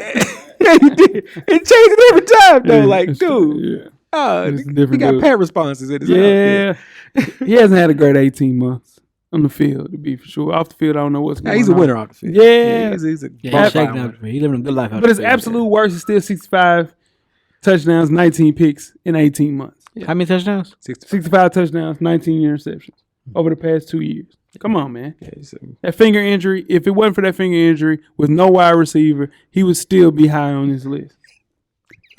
Yeah, you did. It changed every time, though. Yeah, like, it's dude. yeah. Oh, It's a he different got dude. pat responses in his Yeah. He hasn't had a great 18 months on the field, to be for sure. Off the field, I don't know what's going on. He's a winner off the field. Yeah. He's a Yeah, bona he's shaking fide out. winner. He living a good life out But his there. absolute worst is still 65 touchdowns, 19 picks in 18 months. How many touchdowns? 65 touchdowns, 19 interceptions over the past 2 years. Come on, man. Yeah, he's a- That finger injury, if it wasn't for that finger injury with no wide receiver, he would still be high on this list.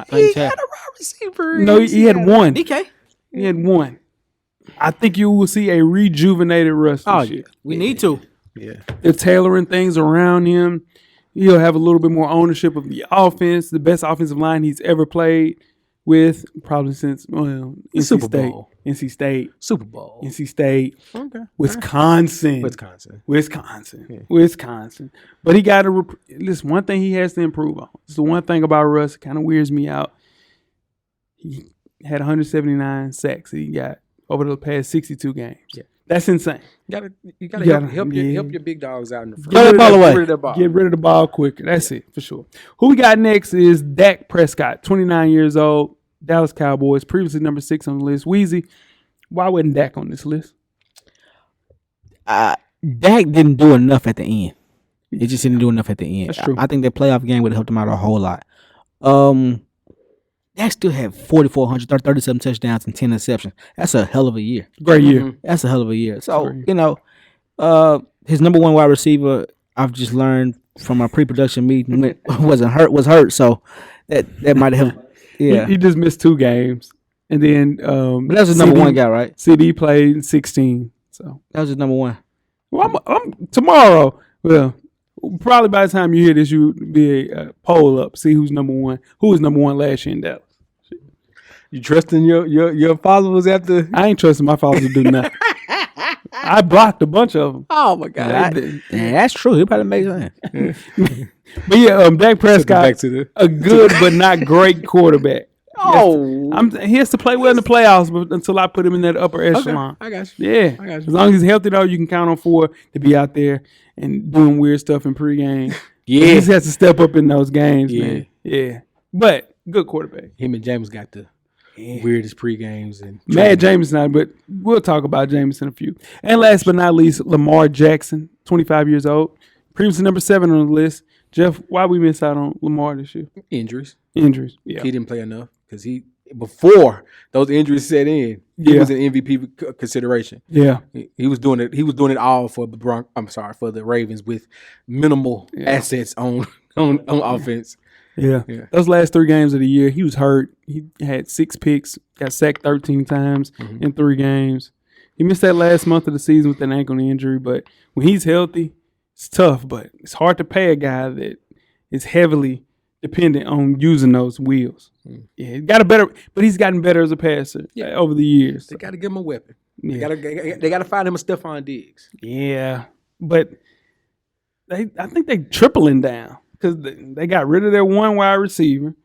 He had a wide receiver. No, he had one. DK. He had one. I think you will see a rejuvenated Russ this Oh, year. yeah. We need to. Yeah. They're tailoring things around him. He'll have a little bit more ownership of the offense, the best offensive line he's ever played with, probably since, well, NC Super State. Bowl. NC State. Super Bowl. NC State. Okay. Wisconsin. Wisconsin. But he got to, listen, one thing he has to improve on. It's the one thing about Russ, it kind of weirds me out. He had 179 sacks that he got over the past 62 games. Yeah. That's insane. You You gotta gotta- help yeah. your big dogs out in the front. Get the ball away. Get rid of that ball. Get rid of the ball quicker. That's it, for sure. Who we got next is Dak Prescott, 29 years old, Dallas Cowboys, previously number 6 on the list. Weezy, why wasn't Dak on this list? Dak didn't do enough at the end. He just didn't do enough at the end. That's true. I think that playoff game would have helped him out a whole lot. Dak still had 4,400, 37 touchdowns and 10 interceptions. That's a hell of a year. Great year. That's a hell of a year. So, Great. his number one wide receiver, I've just learned from our pre-production meeting, was hurt. So that might have helped. Yeah. He just missed 2 games. And then But that was his number one guy, right? CD played 16. So That was his number one. well, I'm tomorrow. Well, probably by the time you hear this, you would be a poll up, see who's number one. Who was number one last year in Dallas? You trusting your followers after? I ain't trusting my followers to do nothing. I blocked a bunch of them. Oh my God! That's true. He probably made sense. But yeah, Dak Prescott, back to the- a good but not great quarterback. Oh, He has to play well in the playoffs, but until I put him in that upper echelon. I got you. Yeah, I got you. as long as he's healthy, though, you can count on Ford to be out there and doing weird stuff in pregame. Yeah. He just has to step up in those games, Yeah. man. Yeah, but good quarterback. Him and James got the weirdest pre-games and Mad Jameson, but we'll talk about Jameson in a few. And last but not least, Lamar Jackson, 25 years old, previously number 7 on the list. Jeff, why we miss out on Lamar this year? injuries. Injuries. Yeah. He didn't play enough because before those injuries set in, he was an MVP consideration. Yeah. He was doing it. He was doing it all for the Ravens with minimal assets on offense. Yeah. Those last 3 games of the year, he was hurt. He had 6 picks, got sacked 13 times in 3 games. He missed that last month of the season with an ankle injury, but when he's healthy, it's tough, but it's hard to pay a guy that is heavily dependent on using those wheels. Yeah, he's gotten better as a passer over the years. They got to give him a weapon. Yeah. They got to find him a Stephon Diggs. Yeah, but I think they tripling down because they got rid of their one wide receiver,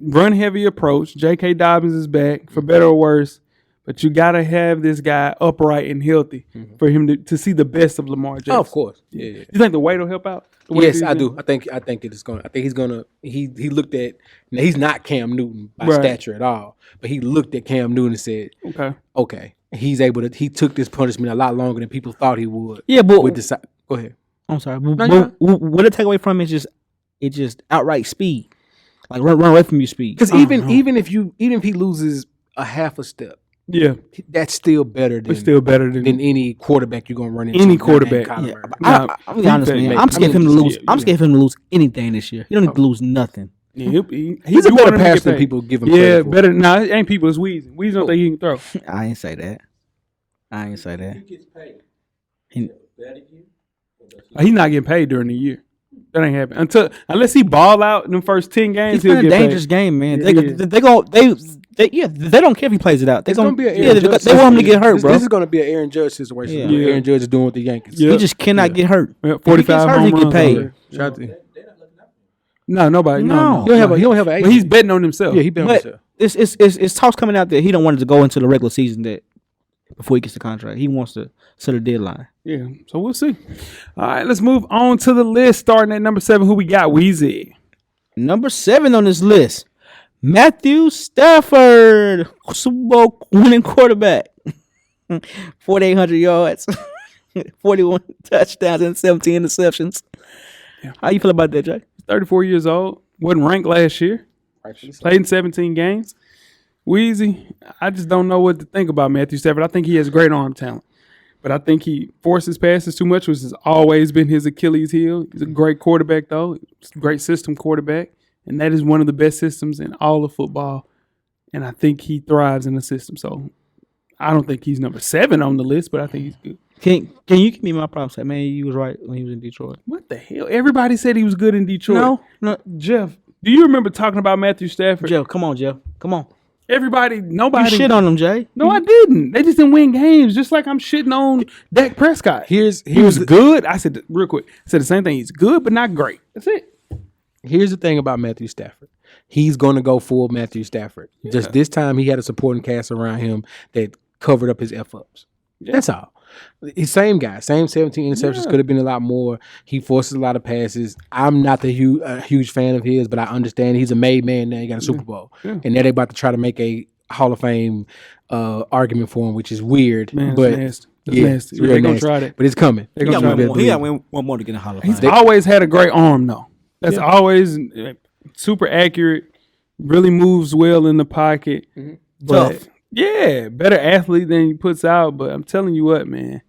run heavy approach. J.K. Dobbins is back for better or worse, but you got to have this guy upright and healthy for him to see the best of Lamar Jackson. Oh, of course. Yeah. You think the weight will help out? Yes, I do. I think it is going. I think he's gonna. He looked at. Now he's not Cam Newton by stature at all, but he looked at Cam Newton and said, "Okay, he's able to. He took this punishment a lot longer than people thought he would." Yeah, but go ahead. I'm sorry. But what I take away from it is just outright speed, like run away from your speed. Because even if he loses a half a step, that's still better than any quarterback you're gonna run into. Any quarterback. I'll be honest, man. I'm scared of him to lose. I'm scared of him to lose anything this year. He don't need to lose nothing. Yeah, he's a better passer than people give him credit for. Better. Nah, it ain't people. It's Weezy. Weezy don't think he can throw. I ain't say that. He gets paid. He's not getting paid during the year. That ain't happening unless he ball out in the first 10 games. He's playing a dangerous game, man. They don't care if he plays it out. They want him to get hurt, bro. This is going to be an Aaron Judge situation. Yeah. Aaron Judge is doing with the Yankees. He just cannot get hurt. 45 home he get paid. No, nobody. No. He don't have an. But he's betting on himself. Yeah, he betting on himself. It's talks coming out that he don't want to go into the regular season that before he gets the contract. He wants to set a deadline. Yeah, so we'll see. All right, let's move on to the list. Starting at number 7, who we got? Weezy. Number 7 on this list, Matthew Stafford, Super Bowl winning quarterback, 4,800 yards, 41 touchdowns, and 17 interceptions. Yeah. How you feel about that, Jay? 34 years old. Wasn't ranked last year. Played in 17 games. Weezy, I just don't know what to think about Matthew Stafford. I think he has great arm talent, but I think he forces passes too much, which has always been his Achilles heel. He's a great quarterback, though. He's a great system quarterback, and that is one of the best systems in all of football, and I think he thrives in the system. So I don't think he's number 7 on the list, but I think he's good. Can you give me my props? Man, you was right when he was in Detroit. What the hell? Everybody said he was good in Detroit. No. Jeff, do you remember talking about Matthew Stafford? Jeff, come on, Jeff. Come on. Nobody. You shit on him, Jay. No, I didn't. They just didn't win games, just like I'm shitting on Dak Prescott. He was good. I said, real quick, I said the same thing. He's good, but not great. That's it. Here's the thing about Matthew Stafford. He's going to go full Matthew Stafford. Yeah. Just this time, he had a supporting cast around him that covered up his F-ups. Yeah. That's all. He's same guy, same 17 interceptions. Could have been a lot more. He forces a lot of passes. I'm not the huge fan of his, but I understand he's a made man now. He got a Super Bowl. Yeah. And now they're about to try to make a Hall of Fame argument for him, which is weird. Man, but it's nasty. They're going to try that. But it's coming. He got one more to get in the Hall of Fame. He's always had a great arm, though. That's always super accurate, really moves well in the pocket. Mm-hmm. Tough. Yeah, better athlete than he puts out, but I'm telling you what, man,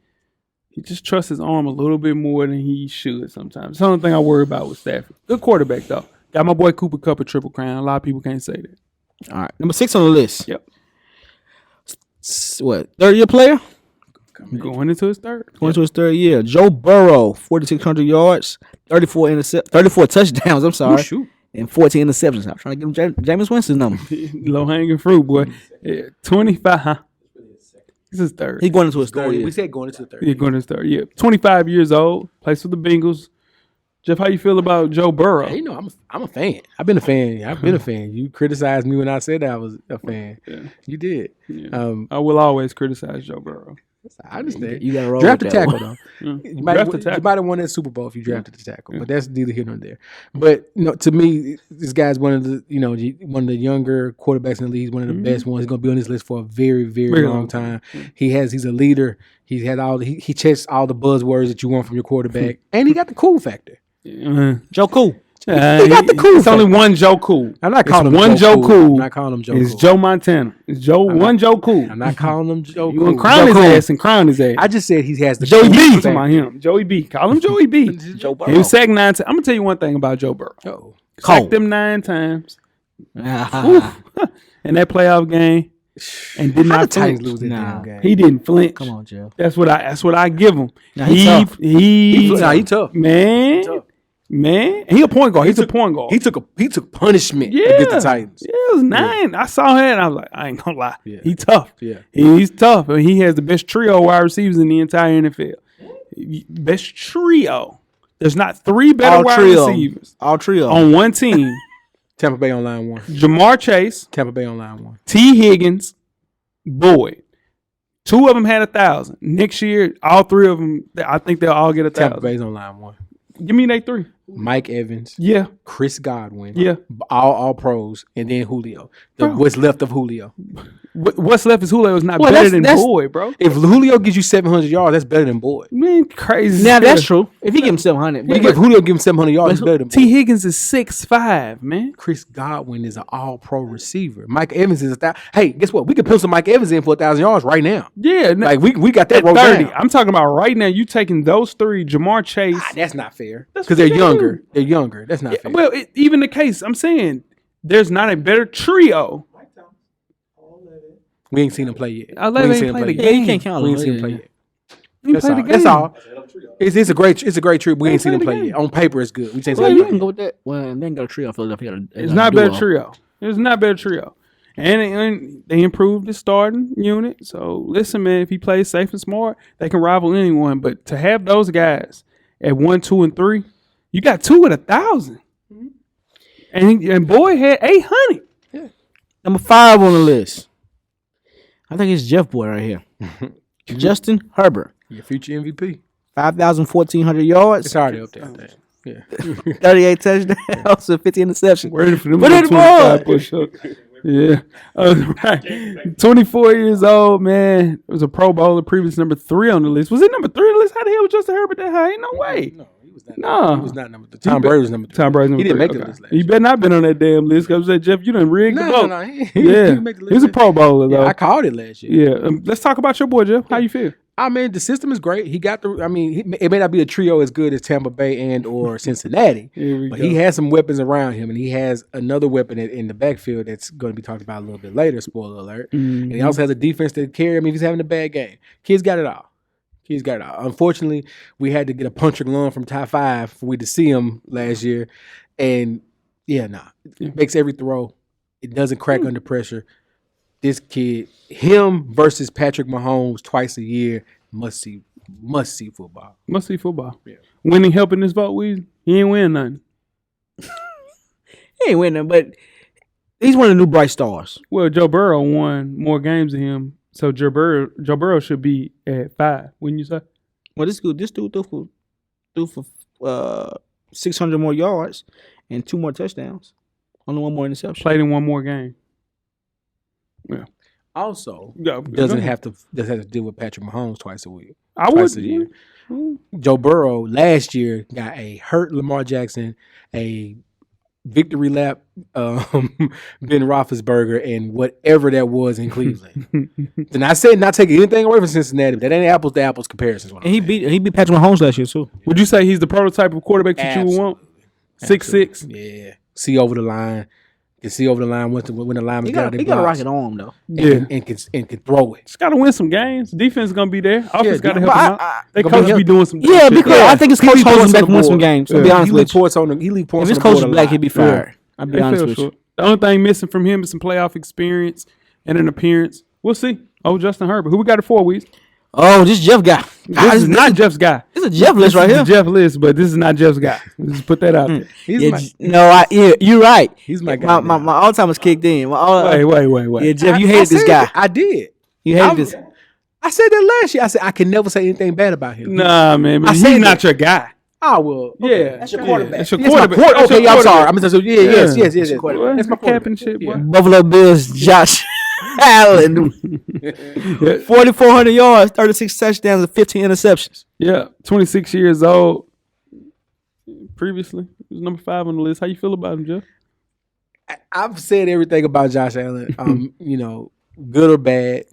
he just trusts his arm a little bit more than he should sometimes. It's the only thing I worry about with Stafford. Good quarterback, though. Got my boy Cooper Kupp a Triple Crown. A lot of people can't say that. All right, number 6 on the list. Yep. What, third-year player? Going into his third. Into his third year. Joe Burrow, 4,600 yards, 34 touchdowns, I'm sorry. Shoot. And 14 interceptions. I'm trying to give him Jameis Winston's number. Low-hanging fruit, boy. 25. This is third. He's going into his third We year. said going into the third. Yeah, going to his third. Yeah, 25 years old. Plays for the Bengals. Jeff, how you feel about Joe Burrow? Hey, you know, I'm a fan. I've been a fan. You criticized me when I said that I was a fan. Yeah. You did. Yeah. I will always criticize Joe Burrow. I understand. You got to roll Draft the with that tackle one. though. Yeah. You might have won that Super Bowl if you drafted the tackle, but that's neither here nor there. But to me, this guy's one of the one of the younger quarterbacks in the league. He's one of the best ones. He's going to be on this list for a very, very long time. He's a leader. He's had he checks all the buzzwords that you want from your quarterback, and he got the cool factor. Joe Cool. He got the cool. It's only one Joe Cool. I'm not calling him one Joe Cool. I'm not calling him Joe It's Cool. Joe Montana. It's Joe Cool. I'm not calling him Joe You Cool. gonna crown his ass and crown his ass. I just said he has the Joey cool B. factor. Talking about him. Joey B. Call him Joey B. Joe Burrow. He was sacked 9 times. I'm gonna tell you one thing about Joe Burrow. Oh. Sacked them 9 times. Oof. In that playoff game, and did How the not Titans flinch. lose that Nah. damn game? He didn't flinch. Come on, Joe. That's what I give him. Nah, he tough. He tough. Man. tough. Man, he a point guard. He's a point guard. He took punishment Yeah. against the Titans. Yeah, it was 9. I saw that and I was like, I ain't gonna lie. Yeah. He tough. Yeah. He's tough. And he has the best trio of wide receivers in the entire NFL. Best trio. There's not 3 better All wide trio. receivers All trio. on one team. Tampa Bay on line 1. Jamar Chase, Tampa Bay on line 1. T. Higgins, Boyd. 2 of them had 1,000. Next year, all 3 of them, I think they'll all get Tampa 1,000. Bay's on line 1. Give me they 3. Mike Evans, Yeah. Chris Godwin, Yeah. all pros, and then Julio. Bro. What's left of Julio? What's left is Julio is not Well, better that's- than Boyd, bro. If Julio gives you 700 yards, that's better than Boyd. Man, crazy. Now that's stuff. true. If he give him 700, If Julio give him 700 yards, it's better than T. Boyd. Higgins is 6'5", man. Chris Godwin is an all-pro receiver. Mike Evans is Hey, guess what? We could pencil Mike Evans in for 1,000 yards right now. Yeah, Like we got that at rolled 30. down. I'm talking about right now. You taking those 3, Jamar Chase. That's not fair That's because what they're they younger. do. They're younger. That's not fair. Well, even the case, I'm saying there's not a better trio. We ain't seen him play yet. I We let ain't him seen him play play the yet. yeah, you can't count We him. ain't seen him play yet. He That's played all. the That's game. all. It's a great trip. We ain't seen him played play the yet. game. On paper, it's good. We ain't seen Well, him you play can yet. go with that. Well, they ain't got a trio. Philadelphia. It's not a better trio. It's not a better trio. And they improved the starting unit. So listen, man, if he plays safe and smart, they can rival anyone. But to have those guys at 1, 2, and 3, you got 2 with 1,000. And Boyd had 800. Number 5 on the list. I think it's Jeff Boy right here. Justin Herbert. Your future MVP. 5,100 yards. It's already up there. I think. Yeah. 38 touchdowns and 50 interceptions. Ready for them Put it 25 on. push-up. Yeah. Right. 24 years old, man. It was a Pro Bowler, previous number 3 on the list. Was it number 3 on the list? How the hell was Justin Herbert that high? Ain't no way. No, he was not. No. He was not number 3. Tom Brady was number 3. Tom Brady's number He didn't 3. make the list last He year. better not been on that damn list because I said, Jeff, you done rigged the vote. No. He Yeah. didn't make the list He's a last Pro Bowler, year. though. Yeah, I called it last year. Yeah. Let's talk about your boy, Jeff. How you feel? I mean, the system is great. He got the. I mean, it may not be a trio as good as Tampa Bay and or Cincinnati, Here we but go. he has some weapons around him, and he has another weapon in the backfield that's going to be talked about a little bit later. Spoiler alert! And he also has a defense that carry him if he's having a bad game. Kid's got it all. Kid's got it all. Unfortunately, we had to get a punctured lung from top 5 for we to see him last year, and it makes every throw. It doesn't crack under pressure. This kid, him versus Patrick Mahomes twice a year, must see football. Must see football. Yeah. Winning, helping this vote, Weezy? He ain't win nothing. He ain't winning, but he's one of the new bright stars. Well, Joe Burrow won more games than him, so Joe Burrow should be at 5, wouldn't you say? Well, this dude threw for 600 more yards and 2 more touchdowns. Only 1 more interception. Played in 1 more game. Also, Go doesn't ahead. have to deal with Patrick Mahomes twice a week. I twice would. a year. Joe Burrow last year got a hurt Lamar Jackson, a victory lap Ben Roethlisberger, and whatever that was in Cleveland. And I said not taking anything away from Cincinnati, but that ain't apples to apples comparisons. And he beat Patrick Mahomes last year too. Would you say he's the prototype of quarterback that you would want? 6'6"? Yeah, see over the line. Can see over the line when the lineman He got got a rocket arm though. Yeah. and can throw it. Just got to win some games. Defense is going to be there. Offense got to help but him out. They gonna be coaches be doing some Yeah, shit. because I think his coach He holds him points back on to the win some board. games. To Yeah. be honest he with leave you, points on the. He leave points. if his on the coach board is a black, lot. he'd be fired. I'll be They honest fell with you. short. The only thing missing from him is some playoff experience and an appearance. We'll see. Oh, Justin Herbert. Who we got it for, Weezy? Oh, this Jeff guy. This is not Jeff's guy. This is a Jeff list right This here. is Jeff list, but this is not Jeff's guy. Let's just put that out there. You're right. He's my guy. My all timers kicked in. Wait. Yeah, Jeff, you hated this guy. I did. You hated this. I said that last year. I said I can never say anything bad about him. Nah, man. But he's not your guy. Oh, well. Okay. Yeah. That's your quarterback. That's your Yes, my quarterback. That's okay, your I'm sorry. quarterback. Yes. Boy, That's my cap and quarterback. shit, boy. Buffalo Bills, Josh Allen. 4,400 yards, 36 touchdowns, and 15 interceptions. Yeah, 26 years old. Previously, he was number 5 on the list. How you feel about him, Jeff? I've said everything about Josh Allen. Good or bad.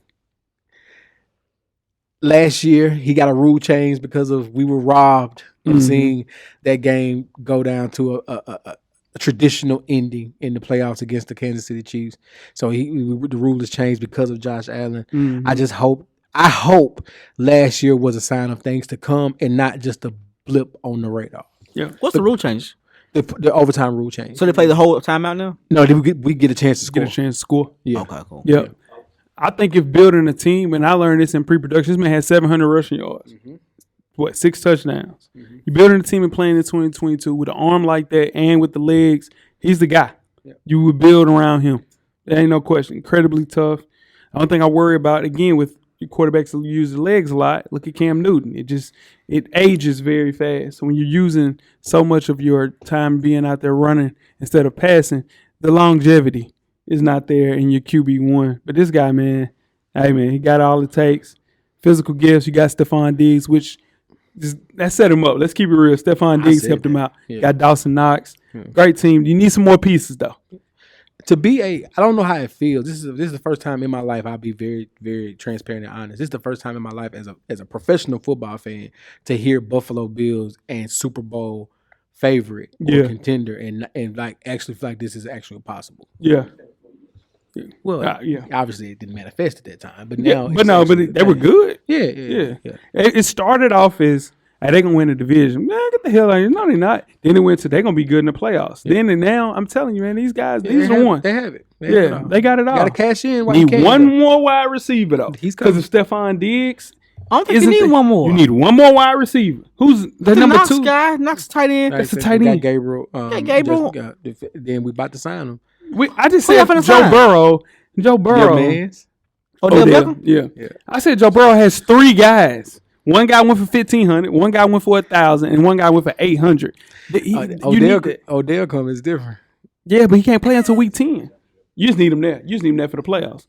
Last year, he got a rule change because we were robbed of seeing that game go down to a traditional ending in the playoffs against the Kansas City Chiefs. So the rule has changed because of Josh Allen. I hope last year was a sign of things to come and not just a blip on the radar. Yeah. What's the rule change? The overtime rule change. So they play the whole timeout now? No, we get a chance to score. Get a chance to score. Yeah. Okay, cool. Yeah. I think if building a team, and I learned this in pre-production, this man had 700 rushing yards. 6 touchdowns. You're building a team and playing in 2022 with an arm like that and with the legs, he's the guy. You would build around him. There ain't no question. Incredibly tough. I don't think I worry about, again, with your quarterbacks that use the legs a lot. Look at Cam Newton. It ages very fast. So when you're using so much of your time being out there running instead of passing, the longevity is not there in your QB1. But this guy, man, he got all it takes. Physical gifts. You got Stephon Diggs, which that set him up. Let's keep it real. Stephon Diggs helped him out. Yeah. Got Dawson Knox. Great team. You need some more pieces, though. I don't know how it feels. This is the first time in my life I'll be very, very transparent and honest. This is the first time in my life as a professional football fan to hear Buffalo Bills and Super Bowl favorite or contender and like actually feel like this is actually possible. Yeah. Well, obviously it didn't manifest at that time, but now, now, they were good. Yeah. It started off as they gonna win the division. Man, get the hell out of here. No, they're not. Then it went to they're gonna be good in the playoffs. Yeah. Then and now, I'm telling you, man, these guys, these are one. They have it. They got it all. Got to cash in. Need one more wide receiver though, because of Stephon Diggs. I don't think you need one more. You need one more wide receiver. Who's the number Knox 2 guy? Knox tight end. That's the tight end. Gabriel. Gabriel. Then we about to sign him. I just said Joe Burrow. Joe Burrow. Odell Beckham? Yeah. I said Joe Burrow has 3 guys. One guy went for 1,500, one guy went for 1,000, and one guy went for 800. Odell come is different. Yeah, but he can't play until week 10. You just need him there. You just need him there for the playoffs.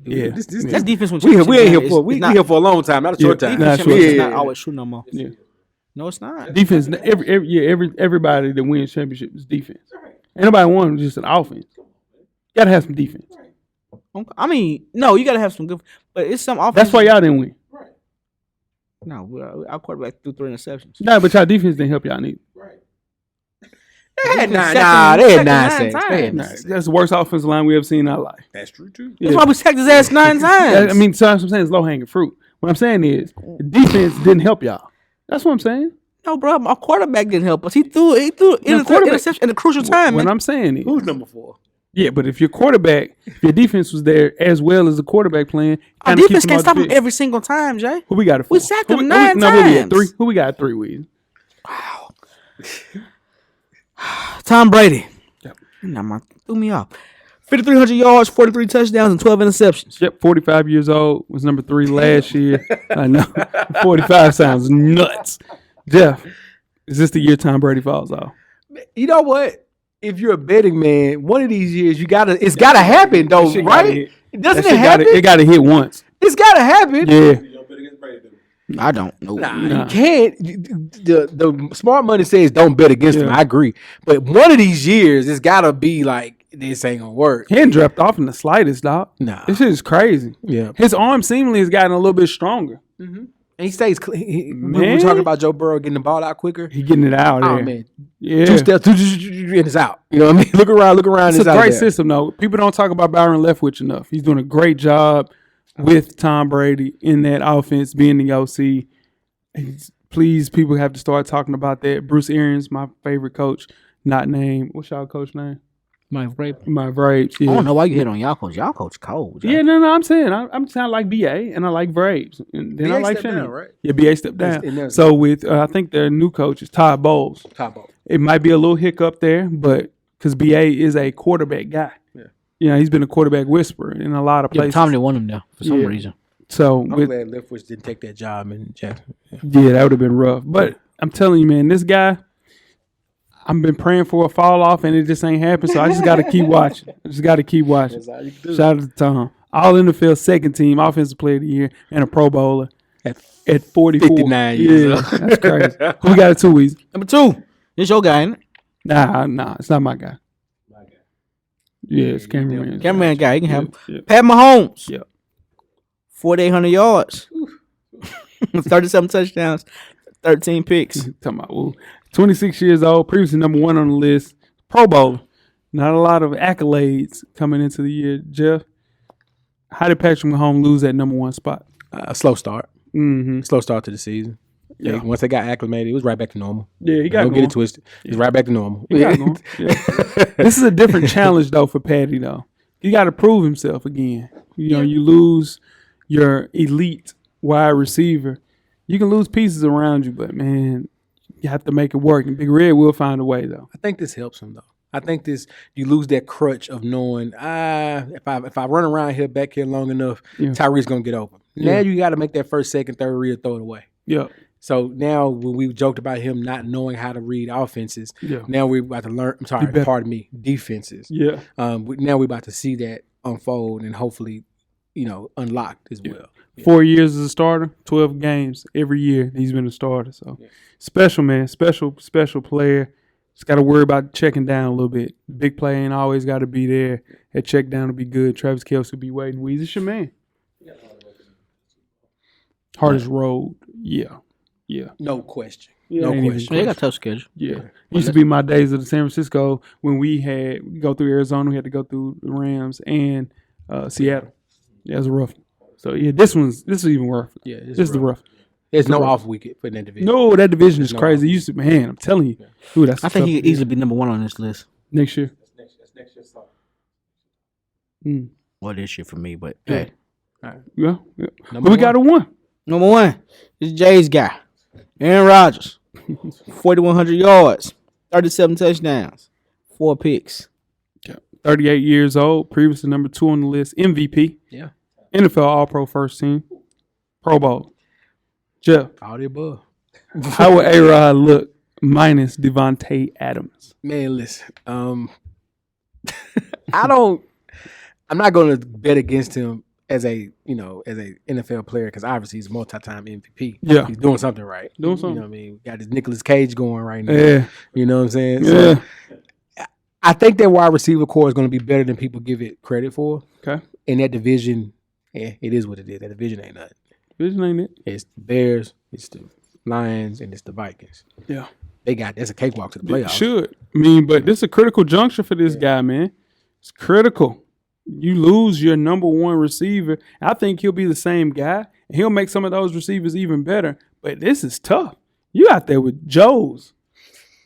Yeah, that's defense. We here for a long time, not a short time. Defense is not always true no more. Yeah. No, it's not. Defense. Everybody that wins championship is defense. Ain't nobody won just an offense. You gotta have some defense. I mean, no, you gotta have some good, but it's some offense. That's why y'all didn't win. No, our quarterback threw 3 interceptions. No, but y'all defense didn't help y'all neither. Right. They had 9 sacks. That's the worst offensive line we ever seen in our life. That's true too. That's why we sacked his ass 9 times. I mean, so I'm saying it's low hanging fruit. What I'm saying is the defense didn't help y'all. That's what I'm saying. No, bro, our quarterback didn't help us. He threw interception in a crucial time. What I'm saying is, who's number 4? Yeah, but if your defense was there as well as the quarterback playing, our defense can't stop him every single time, Jay. Who we got it for? We sacked him 9 times. Who we at 3? Who we got at 3, Weezy? Wow. Tom Brady. Yep. Threw me off. 5,300 yards, 43 touchdowns, and 12 interceptions. Yep, 45 years old. Was number 3 last year. I know. 45 sounds nuts. Jeff, is this the year Tom Brady falls off? You know what? If you're a betting man, one of these years it's gotta happen though, right? Doesn't it happen? It gotta hit once. It's gotta happen. Yeah. I don't know. You can't. The smart money says don't bet against him. I agree. But one of these years, it's gotta be like this ain't gonna work. He ain't dropped off in the slightest, dog. Nah. This shit is crazy. Yeah. His arm seemingly has gotten a little bit stronger. Mm-hmm. And he stays clean. We were talking about Joe Burrow getting the ball out quicker. He getting it out there. Oh, man. Yeah. 2 steps, and it's out. You know what I mean? Look around. It's a great system, though. People don't talk about Byron Leftwich enough. He's doing a great job with Tom Brady in that offense, being the OC. Please, people have to start talking about that. Bruce Arians, my favorite coach, not named. What's y'all coach name? My rape. My Vrabes. Yeah. I don't know why you hit on y'all coach. Y'all coach cold. Joe. Yeah, no. I'm saying I'm saying I like BA and I like Vrabes. And then BA I like stepped Shannon. down, right? Yeah, BA stepped And down. that's- So with I think their new coach is Todd Bowles. Top off. It might be a little hiccup there, but because BA is a quarterback guy. Yeah. You know, he's been a quarterback whisperer in a lot of Yeah, places. Tom didn't want him though for some Yeah. reason. So I'm with, glad Leftwich didn't take that job in Jackson. yeah, that would have been rough. But I'm telling you, man, this guy, I've been praying for a fall off and it just ain't happened. So I just got to keep watching. That's all you can do. Shout out to Tom. All in the field, second team, offensive player of the year, and a Pro Bowler at 44. 59 years Yeah, old. that's crazy. Who we got it to, Weezy? Number 2. This your guy, ain't it? Nah, it's not my guy. Yeah, it's cameraman. Cameraman guy. You can have Yeah. Pat Mahomes. Yeah. 4,800 yards. 37 touchdowns. 13 picks. Talking about, ooh, 26 years old, previously number 1 on the list, Pro Bowler. Not a lot of accolades coming into the year. Jeff, how did Patrick Mahomes lose that number 1 spot? Slow start. Mm-hmm. Slow start to the season. Yeah. Once they got acclimated, it was right back to normal. Yeah, he got Don't going. get it twisted. It's right back to normal. He got going. Yeah. This is a different challenge, though, for Patty, though. He got to prove himself again. You know, you lose your elite wide receiver. You can lose pieces around you, but, man, you have to make it work. And Big Red will find a way, though. I think this helps him though. I think you lose that crutch of knowing if I run around here back here long enough, Yeah. Tyreek's gonna get open. Now you got to make that first, second, third read, throw it away. Yeah. So now when we joked about him not knowing how to read offenses, Yeah. now we're about to learn. I'm sorry, better. pardon me, defenses. Yeah. Now we're about to see that unfold and hopefully, unlocked as well. 4 years as a starter, 12 games every year he's been a starter. So special, man. Special player. Just got to worry about checking down a little bit. Big play ain't always got to be there. That check down will be good. Travis Kelce will be waiting. Weezy's your man. Hardest road. Yeah. No question. Yeah, No ain't even question. They got a tough schedule. Yeah. Used to be my days of the San Francisco when we go through Arizona. We had to go through the Rams and Seattle. Yeah, it was rough. So, yeah, this is even rough. Yeah, This is the rough. There's no off wicket for that division. No, that division is no crazy. Used to, man, I'm telling you. Ooh, that's I think he could easily be number 1 on this list. next year. Well, this year for me, but Yeah. hey. Yeah. Number We got a 1. Number 1 is Jay's guy. Aaron Rodgers. 4,100 yards. 37 touchdowns. 4 picks. 38 years old, previously number 2 on the list, MVP, Yeah. NFL All-Pro first team, Pro Bowl. Jeff, All the above. how would A-Rod look minus Devontae Adams? Man, listen. I'm not going to bet against him as a NFL player because obviously he's a multi-time MVP. Yeah. He's doing something right. Doing something. You know what I mean? We got this Nicolas Cage going right now. Yeah. You know what I'm saying? Yeah. So I think that wide receiver core is going to be better than people give it credit for. Okay. In that division, it is what it is. That division ain't nothing. Vision ain't it? It's the Bears, it's the Lions, and it's the Vikings. Yeah. That's a cakewalk to the It playoffs. should. I mean, but this is a critical juncture for this guy, man. It's critical. You lose your number 1 receiver. I think he'll be the same guy. And he'll make some of those receivers even better. But this is tough. You out there with Joes.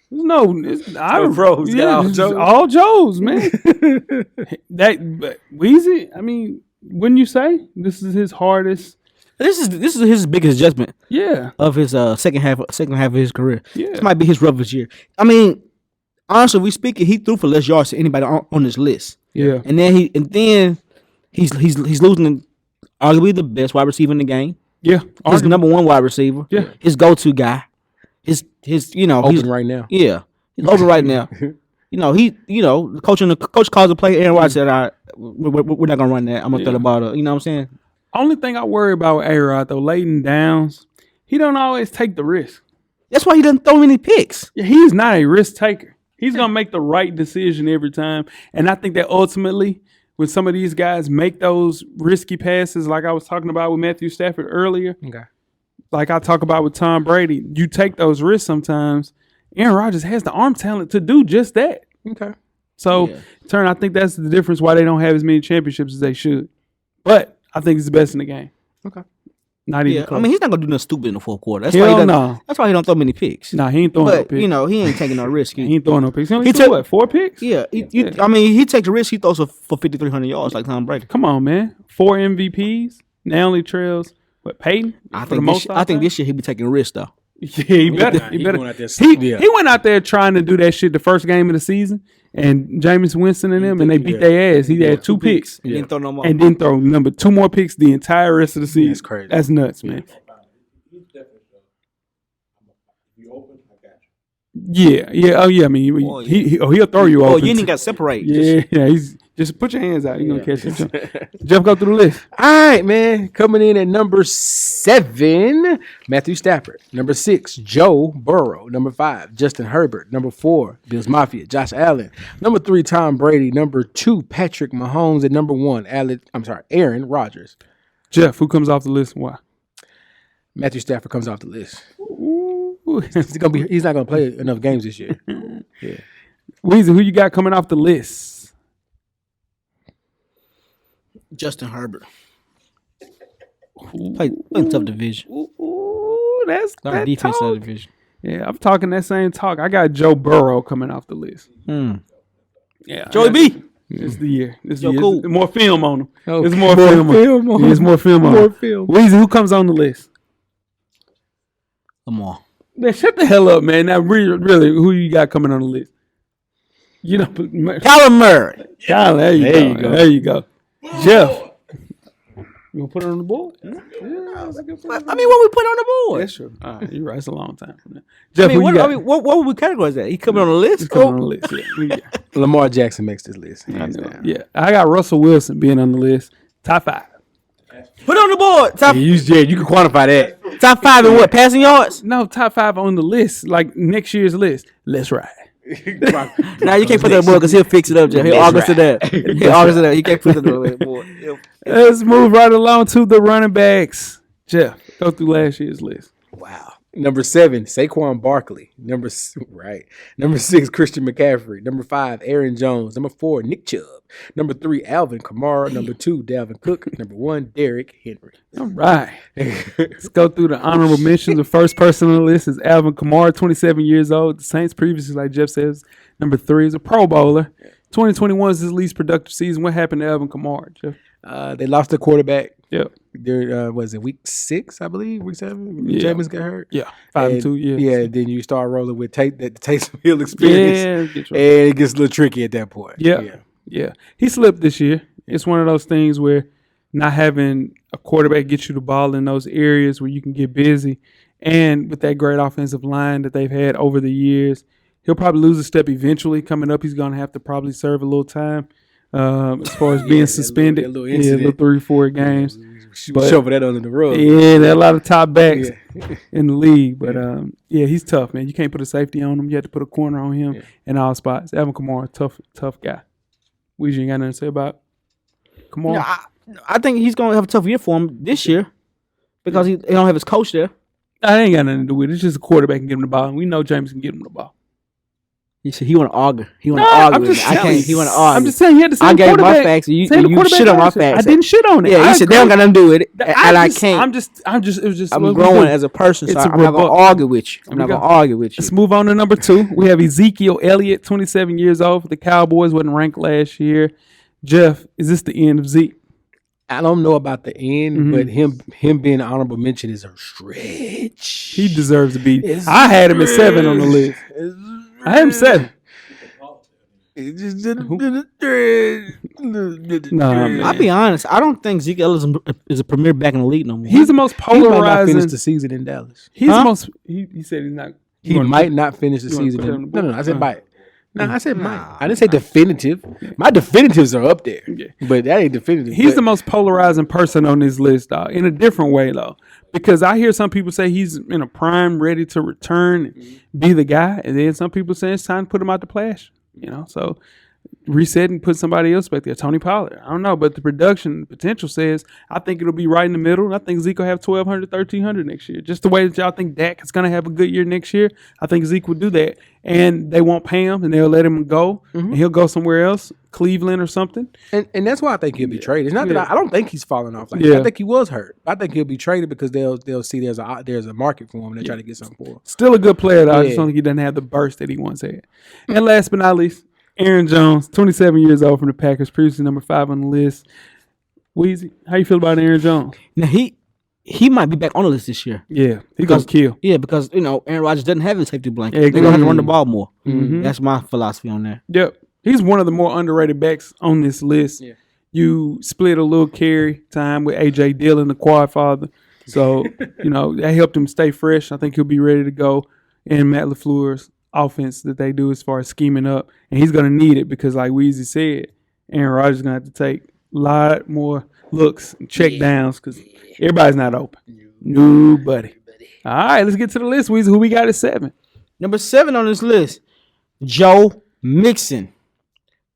There's pros, got all it's Joes. all Joes, man. But Weezy, I mean, wouldn't you say this is his hardest? This is his biggest adjustment Yeah, of his second half of his career. Yeah. This might be his roughest year. I mean, honestly, we speaking, he threw for less yards than anybody on this list. yeah, And then he's losing arguably the best wide receiver in the game. yeah. His number 1 wide receiver. Yeah. His go-to guy. His Open he's right now. yeah. He's open right now. The coach calls the play. Aaron Rodgers said, we're not gonna run that. I'm gonna throw the ball to, you know what I'm saying? Only thing I worry about with A-Rod, though, late in downs, he don't always take the risk. That's why he doesn't throw any picks. Yeah, he's not a risk taker. He's going to make the right decision every time. And I think that ultimately, when some of these guys make those risky passes, like I was talking about with Matthew Stafford earlier, Okay. like I talk about with Tom Brady, you take those risks sometimes. Aaron Rodgers has the arm talent to do just that. Okay. So, I think that's the difference why they don't have as many championships as they should. But I think he's the best in the game. Okay. Not even Yeah, close. I mean, he's not gonna do nothing stupid in the fourth quarter. That's Hell why he doesn't. no. That's why he don't throw many picks. Nah, he ain't throwing no But picks. you know, he ain't taking no risk. He ain't throwing no picks. He only He threw took- what, 4 picks? Yeah, I mean, he takes a risk. He throws for 5,300 yards like Tom Brady. Come on, man. 4 MVPs. Now only trails what, Peyton? I For the think most this year he'll be taking risks though. Yeah, he better. Nah, He he better. going out there He went out there trying to do that shit the first game of the season, and Jameis Winston and them, and they beat their ass. He had 2 picks, He didn't throw no more. and then throw 2 more picks the entire rest of the season. That's crazy. That's nuts, man. Yeah. Oh yeah. I mean, Oh, yeah. he'll throw you Oh, open. you ain't got to separate. Yeah. He's just put your hands out. You're gonna catch it. Jeff, go through the list. All right, man. Coming in at number 7, Matthew Stafford. Number 6, Joe Burrow. Number 5, Justin Herbert. Number 4, Bills Mafia, Josh Allen. Number 3, Tom Brady. Number 2, Patrick Mahomes. And number 1, Aaron Rodgers. Jeff, who comes off the list? Why? Matthew Stafford comes off the list. Ooh. He's not gonna play enough games this year. Weezy, who you got coming off the list? Justin Herbert. Play tough division. Ooh, that's Not that defense talk. of the division. Yeah, I'm talking that same talk. I got Joe Burrow coming off the list. Yeah, Joey B. It's the year. It's Joe the year. Cool. It's more film on him. Oh, It's more film on him. It's more film on him. Weezy, who comes on the list? Lamar. Man, shut the hell up, man. Now, really, who you got coming on the list? You know, Kyler Murray. Kyle, there you There go. you go. There you go. Jeff, you gonna put it on the board? I mean, what we put on the board? That's true. All right, you're right. It's a long time from now. Jeff, I mean, who you got? what would we categorize that? He coming on the list? He's coming on the list. Yeah. Lamar Jackson makes this list. Yeah, I got Russell Wilson being on the list. Top 5. Put it on the board. Top, You can quantify that. top 5 in what? Passing yards? No, top 5 on the list, like next year's list. Let's ride. Now you can't put that on the board because he'll fix it up, Jeff. He'll argue to that. He'll argue to that. He can't put it on the board. Let's move right along to the running backs. Jeff, go through last year's list. Wow. Number 7, Saquon Barkley. Number 6, Christian McCaffrey. Number 5, Aaron Jones. Number 4, Nick Chubb. Number 3, Alvin Kamara. Number 2, Dalvin Cook. Number 1, Derrick Henry. All right. Let's go through the honorable mentions. The first person on the list is Alvin Kamara, 27 years old. The Saints previously, like Jeff says, number 3 is a Pro Bowler. 2021 is his least productive season. What happened to Alvin Kamara, Jeff? They lost their quarterback. Yep. There was it week 6, I believe, week 7. Yeah. Jameis got hurt. Yeah. 5-2 years. Yeah, then you start rolling with the Taysom Hill experience. Yeah. Get And right. it gets a little tricky at that point. Yeah. He slipped this year. It's one of those things where not having a quarterback get you the ball in those areas where you can get busy, and with that great offensive line that they've had over the years, he'll probably lose a step eventually. Coming up, he's going to have to probably serve a little time as far as being suspended. that little yeah, incident. 3-4 games. But- Shove that under the rug. Yeah, there are a lot of top backs in the league. But, he's tough, man. You can't put a safety on him. You have to put a corner on him in all spots. Alvin Kamara, tough guy. Weezy ain't got nothing to say about Kamara. Yeah, I think he's going to have a tough year for him this year because he don't have his coach there. I ain't got nothing to do with it. It's just a quarterback can get him the ball. And we know James can get him the ball. He said he want to argue. He want to I'm argue with me. just I can't. saying. He want to argue. I'm just saying he had the same I gave quarterback. my facts. And you Same quarterback shit on my last year. facts. I didn't shit on it. Yeah, I you said they don't got nothing to do with it, and I can't. I'm just. It was just. I'm what we growing do. as a person, so It's a I'm not going to rebut. argue with you. I'm Here not we going to go. argue with you. Let's move on to number 2. We have Ezekiel Elliott, 27 years old for the Cowboys. Wasn't ranked last year. Jeff, is this the end of Zeke? I don't know about the end, Mm-hmm. but him being an honorable mention is a stretch. He deserves to be. I had him at 7 on the list. I had him 7. It just didn't. Nah, I'll be honest. I don't think Zeke Ellis is a premier back in the league no more. He's the most He might not polarizing. finish the season in Dallas. He's the Huh? most. He said he's not. He might not finish the you wanna season. put him on the No, board? I said might. No, I said might. I didn't say definitive. My definitives are up there, but that ain't definitive. He's But the most polarizing person on this list, dog. In a different way, though, because I hear some people say he's in a prime, ready to return, and be the guy, and then some people say it's time to put him out the flash. You know, so reset and put somebody else back there. Tony Pollard. I don't know, but the production potential says I think it'll be right in the middle. I think Zeke will have 1,200, 1,300 next year. Just the way that y'all think Dak is going to have a good year next year, I think Zeke would do that. And they won't pay him, and they'll let him go, and he'll go somewhere else, Cleveland or something. And that's why I think he'll be traded. It's not that I don't think he's falling off. Like I think he was hurt. I think he'll be traded because they'll see there's a market for him. They try to get something for him. Still a good player, though. I just don't think he doesn't have the burst that he once had. And last but not least, Aaron Jones, 27 years old from the Packers, previously number 5 on the list. Weezy, how you feel about Aaron Jones? Now he might be back on the list this year. Yeah, he's going to kill. Yeah, because Aaron Rodgers doesn't have his safety blanket. They're going to have to run the ball more. Mm-hmm. That's my philosophy on that. Yep. He's one of the more underrated backs on this list. Yeah. You split a little carry time with A.J. Dillon, the quad father. So, that helped him stay fresh. I think he'll be ready to go. And Matt LaFleur's offense that they do as far as scheming up. And he's going to need it because, like Weezy said, Aaron Rodgers is going to have to take a lot more looks and check downs because everybody's not open. Nobody. All right, let's get to the list, Weezy. Who we got at 7? Number 7 on this list, Joe Mixon.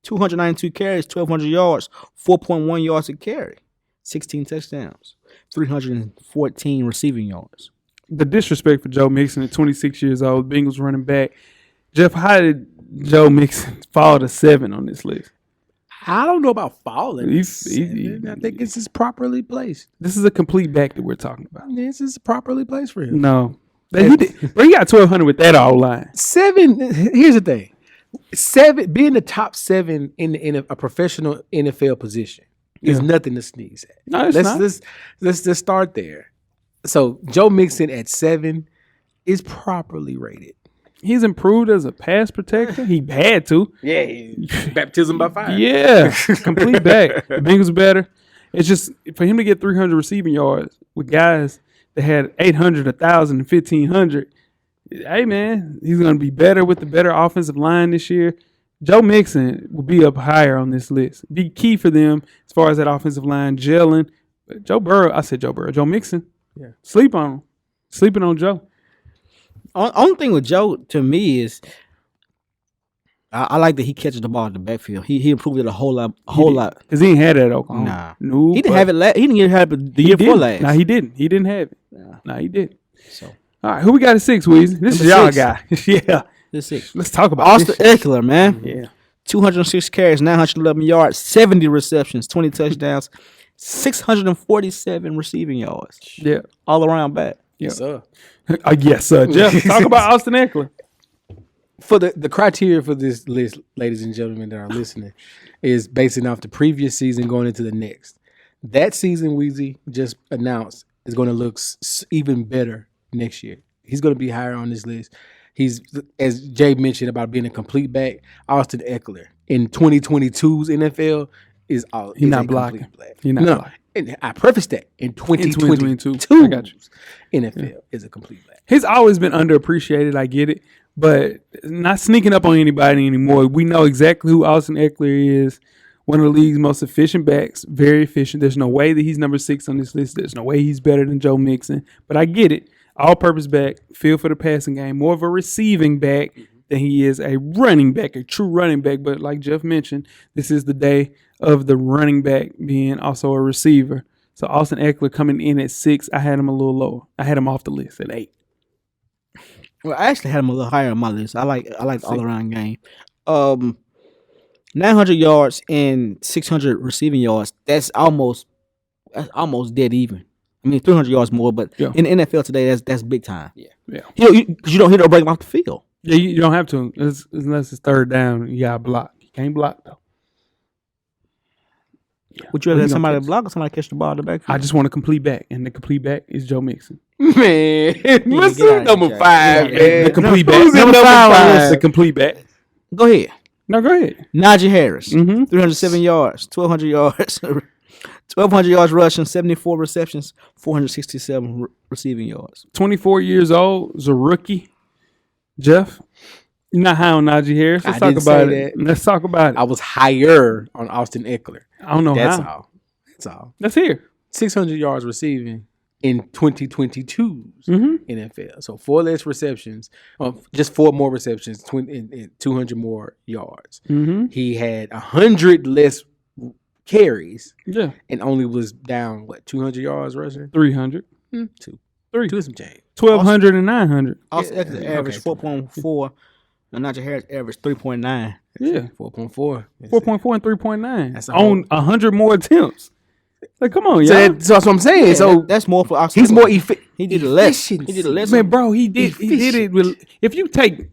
292 carries, 1,200 yards, 4.1 yards a carry, 16 touchdowns, 314 receiving yards. The disrespect for Joe Mixon at 26 years old, Bengals running back. Jeff, how did Joe Mixon fall to 7 on this list? I don't know about falling. I think this is properly placed. This is a complete back that we're talking about. This is properly placed for him. No. He got 1,200 with that all line. 7, here's the thing. 7, being the top 7 in a professional NFL position is nothing to sneeze at. No, it's not. Let's just start there. So Joe Mixon at 7 is properly rated. He's improved as a pass protector. He had to. Yeah, baptism by fire. Yeah, complete back. The Bengals are better. It's just for him to get 300 receiving yards with guys that had 800, 1,000, and 1,500. Hey, man, he's going to be better with the better offensive line this year. Joe Mixon will be up higher on this list. Be key for them as far as that offensive line gelling. Joe Mixon. Yeah. Sleep on him. Sleeping on Joe. Only thing with Joe, to me, is I like that he catches the ball in the backfield. He improved it a whole lot. Because he ain't had it at Oklahoma. Nah. No, he didn't have it. He didn't have it the year before last. No, he didn't. He didn't have it. No, he didn't. So. All right, who we got at 6, Weezy? This is y'all guy. Yeah. This 6. Let's talk about Austin Eckler, man. Yeah. 206 carries, 911 yards, 70 receptions, 20 touchdowns, 647 receiving yards. Yeah. All around back. Yeah. Yes, sir. Yes, sir. Jeff, talk about Austin Eckler. For the criteria for this list, ladies and gentlemen that are listening, is basing off the previous season going into the next. That season, Weezy just announced, is going to look even better next year. He's going to be higher on this list. He's, as Jay mentioned about being a complete back, Austin Eckler in 2022's NFL is he's not blocking. He's not blocking. And I prefaced that in 2022. I got you. NFL is a complete back. He's always been underappreciated. I get it, but not sneaking up on anybody anymore. We know exactly who Austin Eckler is. One of the league's most efficient backs. Very efficient. There's no way that he's number 6 on this list. There's no way he's better than Joe Mixon. But I get it. All-purpose back, feel for the passing game, more of a receiving back than he is a running back, a true running back. But like Jeff mentioned, this is the day of the running back being also a receiver. So Austin Eckler coming in at 6, I had him a little lower. I had him off the list at 8. Well, I actually had him a little higher on my list. I like the all-around game. 900 yards and 600 receiving yards. That's almost dead even. I mean, 300 yards more, but in the NFL today, that's big time. Yeah. Because you don't hit or break him off the field. Yeah, you don't have to unless it's third down. You got to block. You can't block though. Yeah. Would you rather have somebody block or somebody catch the ball in the backfield? I just want a complete back, and the complete back is Joe Mixon. Man, what's number 5, man? The complete back. Number 5. The complete back. Go ahead. No, go ahead. Najee Harris, 307 yards, 1,200 yards. 1,200 yards rushing, 74 receptions, 467 receiving yards. 24 years old, is a rookie. Jeff, you're not high on Najee Harris. Let's talk about it. Let's talk about it. I was higher on Austin Eckler. I don't know That's how. all. That's all. Let's hear. 600 yards receiving. in 2022's NFL. So 4 less receptions, just 4 more receptions, 200 more yards. He had 100 less carries, and only was down 200 yards rushing. 300, 2 some change. 1,200 and 900. Also, average 4.4, and Najee Harris averaged 3.9. Yeah, 4.4, 4.4 and 3.9. That's on 100 more attempts. Like, come on, so y'all. that's what I'm saying. Yeah, so that's more for Oxford. he's more efficient. He did it less. He did it less. Man, bro, he did it with. If you take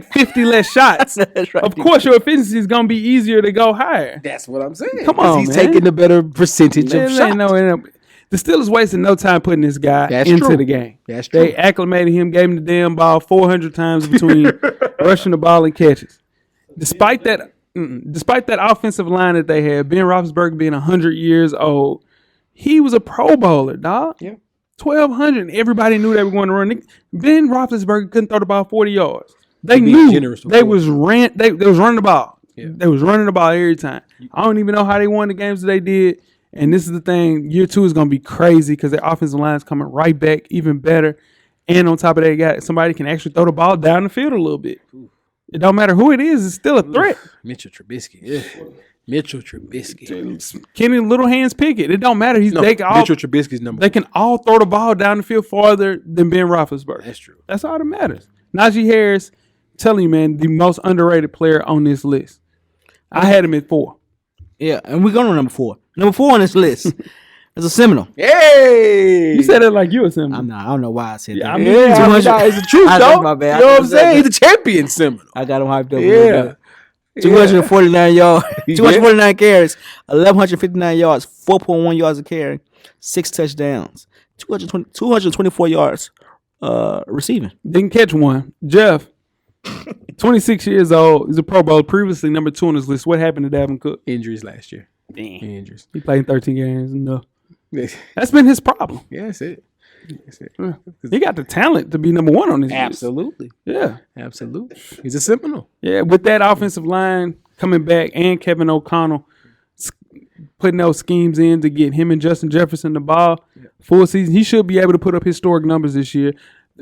50 less shots, That's right. of course your efficiency is gonna be easier to go higher. That's what I'm saying. Come on, he's man. taking the better percentage of shots. The Steelers wasted no time putting this guy That's into true. the game. That's true. They acclimated him, gave him the damn ball 400 times between rushing the ball and catches. Despite that offensive line that they had, Ben Roethlisberger being 100 years old, he was a Pro Bowler, dog. Yeah. 1,200. Everybody knew they were going to run. Ben Roethlisberger couldn't throw the ball 40 yards. They be knew generous with they it. was running the ball. Yeah. They was running the ball every time. I don't even know how they won the games that they did. And this is the thing. Year 2 is going to be crazy because their offensive line is coming right back, even better. And on top of that, you got somebody can actually throw the ball down the field a little bit. It don't matter who it is. It's still a threat. Mitchell Trubisky. Yeah. Mitchell Trubisky. Kenny Little Hands Pickett. It don't matter. Mitchell Trubisky's number They can all throw the ball down the field farther than Ben Roethlisberger. That's true. That's all that matters. Najee Harris, I'm telling you, man, the most underrated player on this list. I had him at 4. Yeah, and we're going to number 4. Number 4 on this list is a Seminole. Hey! You said it like you were Seminole. I don't know why I said that. I mean, it's the truth, though. My bad. You know what I'm saying? He's a champion Seminole. I got him hyped up. Yeah. 249 yards, 249 carries, 1,159 yards, 4.1 yards a carry, 6 touchdowns, 224 yards receiving. Didn't catch one. Jeff, 26 years old. He's a Pro Bowl. Previously number 2 on this list. What happened to Dalvin Cook? Injuries last year. Damn. Injuries. He played 13 games. No. Yeah, That's been his problem. that's it. That's it. He got the talent to be number 1 on this list. Absolutely. Yeah. Absolutely. He's a Seminole. Yeah, with that offensive line coming back and Kevin O'Connell putting those schemes in to get him and Justin Jefferson the ball full season, he should be able to put up historic numbers this year.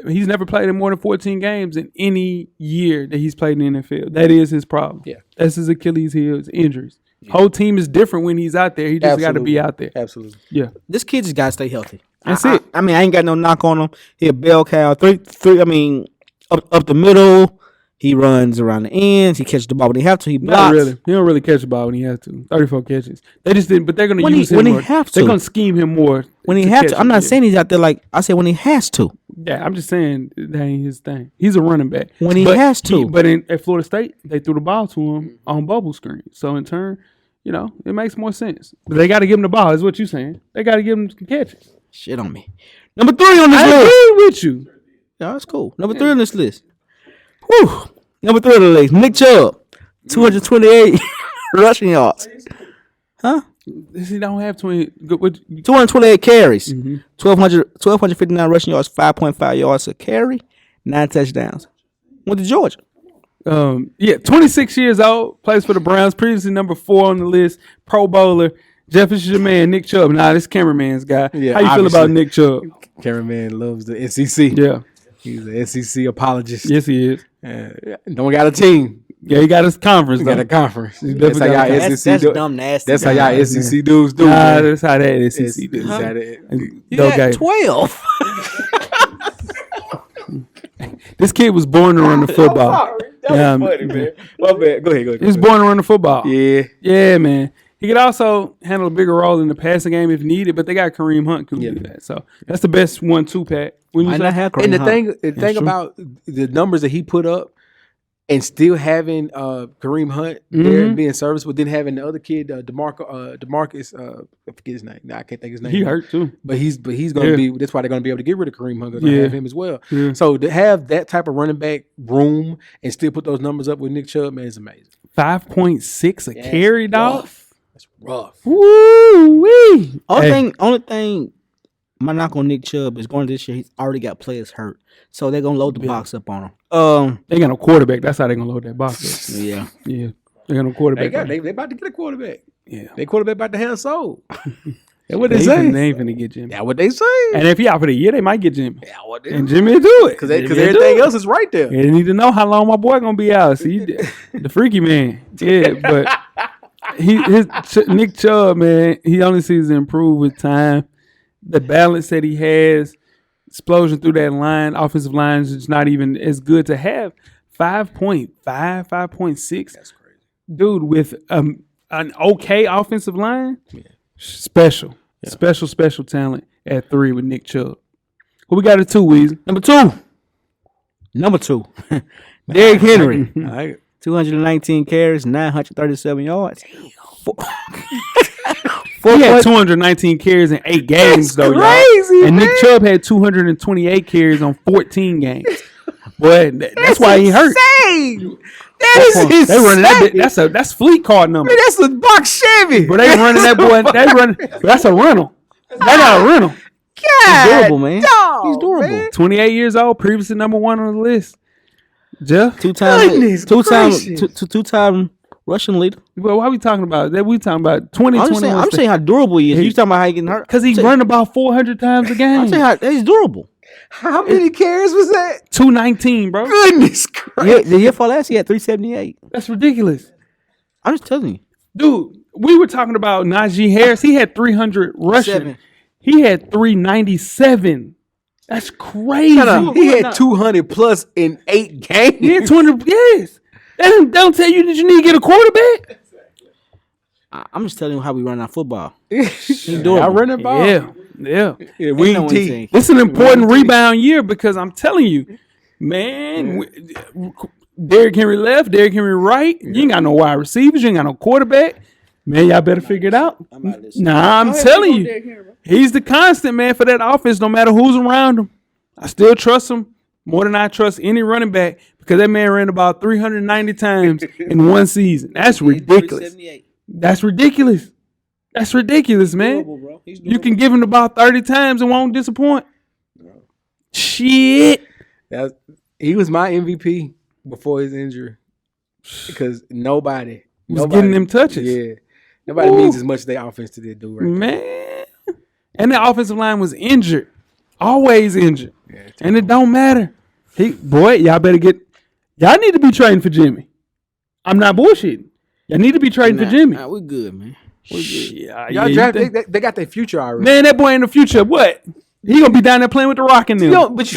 He's never played in more than 14 games in any year that he's played in the NFL. That is his problem. Yeah. That's his Achilles heel, his injuries. Whole team is different when he's out there. He just got to be out there. Absolutely. Yeah. This kid just got to stay healthy. That's it. I mean, I ain't got no knock on him. He a bell cow. Three. I mean, up the middle. He runs around the ends. He catches the ball when he have to. He blocks. Not really. He don't really catch the ball when he has to. 34 catches. They just didn't, but they're going to use him when more. he have to. They're going to scheme him more. When he have to. I'm not saying he's out there like I said when he has to. Yeah, I'm just saying that ain't his thing. He's a running back. When he has to. But at Florida State, they threw the ball to him on bubble screen. So in turn, it makes more sense. But they got to give him the ball, is what you're saying. They got to give him some catches. Shit on me. Number 3 on this I list. agree with you. Yeah, that's cool. Number 3 on this list. Whew. Number 3 on the list. Nick Chubb. 228 rushing yards. Huh? He don't have 20. 228 carries. 1,259 rushing yards. 5.5 yards a carry. 9 touchdowns. Went to Georgia. 26 years old. Plays for the Browns. Previously number 4 on the list. Pro Bowler. Jeff is your man, Nick Chubb. Nah, this cameraman's guy. Yeah, how you feel about Nick Chubb? Cameraman loves the SEC. Yeah. He's an SEC apologist. Yes, he is. Don't got a team. Yeah, he got his conference. He got a conference. That's definitely how got a y'all conference. SEC That's do. dumb nasty. That's how y'all SEC dudes do. Nah, man. that's how that SEC It's do. how that- He had 12. This kid was born to run the football. That was funny, man. My bad. Go ahead. He was born to run the football. Yeah. Yeah, man. He could also handle a bigger role in the passing game if needed, but they got Kareem Hunt who can do that. So that's the best 1-2 pack. Why not have Kareem And the Hunt? thing about the numbers that he put up and still having Kareem Hunt there and being serviceable, then having the other kid, DeMarcus, I forget his name. Nah, I can't think his name. he hurt too. But he's going to be. That's why they're going to be able to get rid of Kareem Hunt. They're going to have him as well. Yeah. So to have that type of running back room and still put those numbers up with Nick Chubb, man, is amazing. 5.6 a carry, dog. That's rough. Woo wee. Only thing, my knock on Nick Chubb is going this year. He's already got players hurt, so they're gonna load the box up on him. They got no quarterback. That's how they're gonna load that box up. Yeah. Yeah. They got no quarterback. They about to get a quarterback. Yeah. They quarterback about to hand sold. That's what they say. They ain't finna get Jimmy. That's what they say. And if he out for the year, they might get Jimmy. Yeah, what they And Jimmy will do it. because everything else is right there. They need to know how long my boy gonna be out. See, the freaky man. Yeah, but Nick Chubb, man, he only sees it improve with time. The balance that he has, explosion through that line, offensive line is just not even as good to have. 5.5, 5.6. That's crazy. Dude, with an okay offensive line, special talent at 3 with Nick Chubb. Who we got at 2, Weezy? Number two. Derrick Henry. All right. 219 carries, 937 yards. He had 219 carries in 8 games, though, crazy, y'all. And Nick Chubb had 228 carries on 14 games. But that's why he hurt. That is insane. They running that. That's fleet card number. Man, that's a box Chevy. But they running that boy. They running. That's a rental. They got a rental. He's durable, man. Dog, He's durable. man. 28 years old, previously number 1 on the list. Jeff. Two-time Russian leader. Well, why are we talking about that? We talking about 2021. I'm saying how durable he is. You talking about how he getting hurt? Because he run about 400 times a game. I'm saying how he's durable. How many carries was that? 219, bro. Goodness Christ. The year before last, he had 378. That's ridiculous. I'm just telling you. Dude, we were talking about Najee Harris. He had 300 rushing. 7. He had 397. That's crazy. He had 200 plus in 8 games. He had 200. Yes. That don't tell you that you need to get a quarterback. I'm just telling you how we run our football. He's doing. I run the ball. Yeah. Wing T. It's an important rebound year because I'm telling you, man, Derrick Henry left, Derrick Henry right. You ain't got no wide receivers. You ain't got no quarterback. Man, y'all better figure it out. I'm telling you. He's the constant, man, for that offense, no matter who's around him. I still trust him more than I trust any running back because that man ran about 390 times in one season. That's ridiculous. That's ridiculous. That's ridiculous, man. Durable, you can give him the ball 30 times and won't disappoint. Shit. He was my MVP before his injury because nobody was getting them touches. Yeah. Nobody means as much as their offense to their dude right man. There. And the offensive line was injured. Always injured. Yeah, and it don't matter. Y'all better y'all need to be trading for Jimmy. I'm not bullshitting. Y'all need to be trading for Jimmy. We're good, man. We're good. Y'all draft, they got their future already. Man, that boy in the future, what? He gonna be down there playing with the Rock in them. You don't waste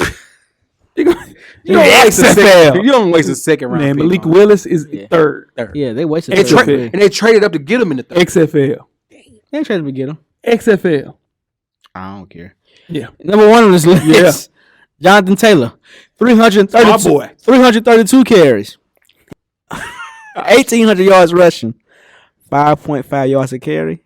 a second round. Man, Malik Willis is third. Yeah, they wasted and they traded up to get him in the third. XFL. They traded to get him. XFL. I don't care. Yeah. Number 1 on this list. Jonathan Taylor. 332 carries. 1,800 yards rushing. 5.5 yards a carry.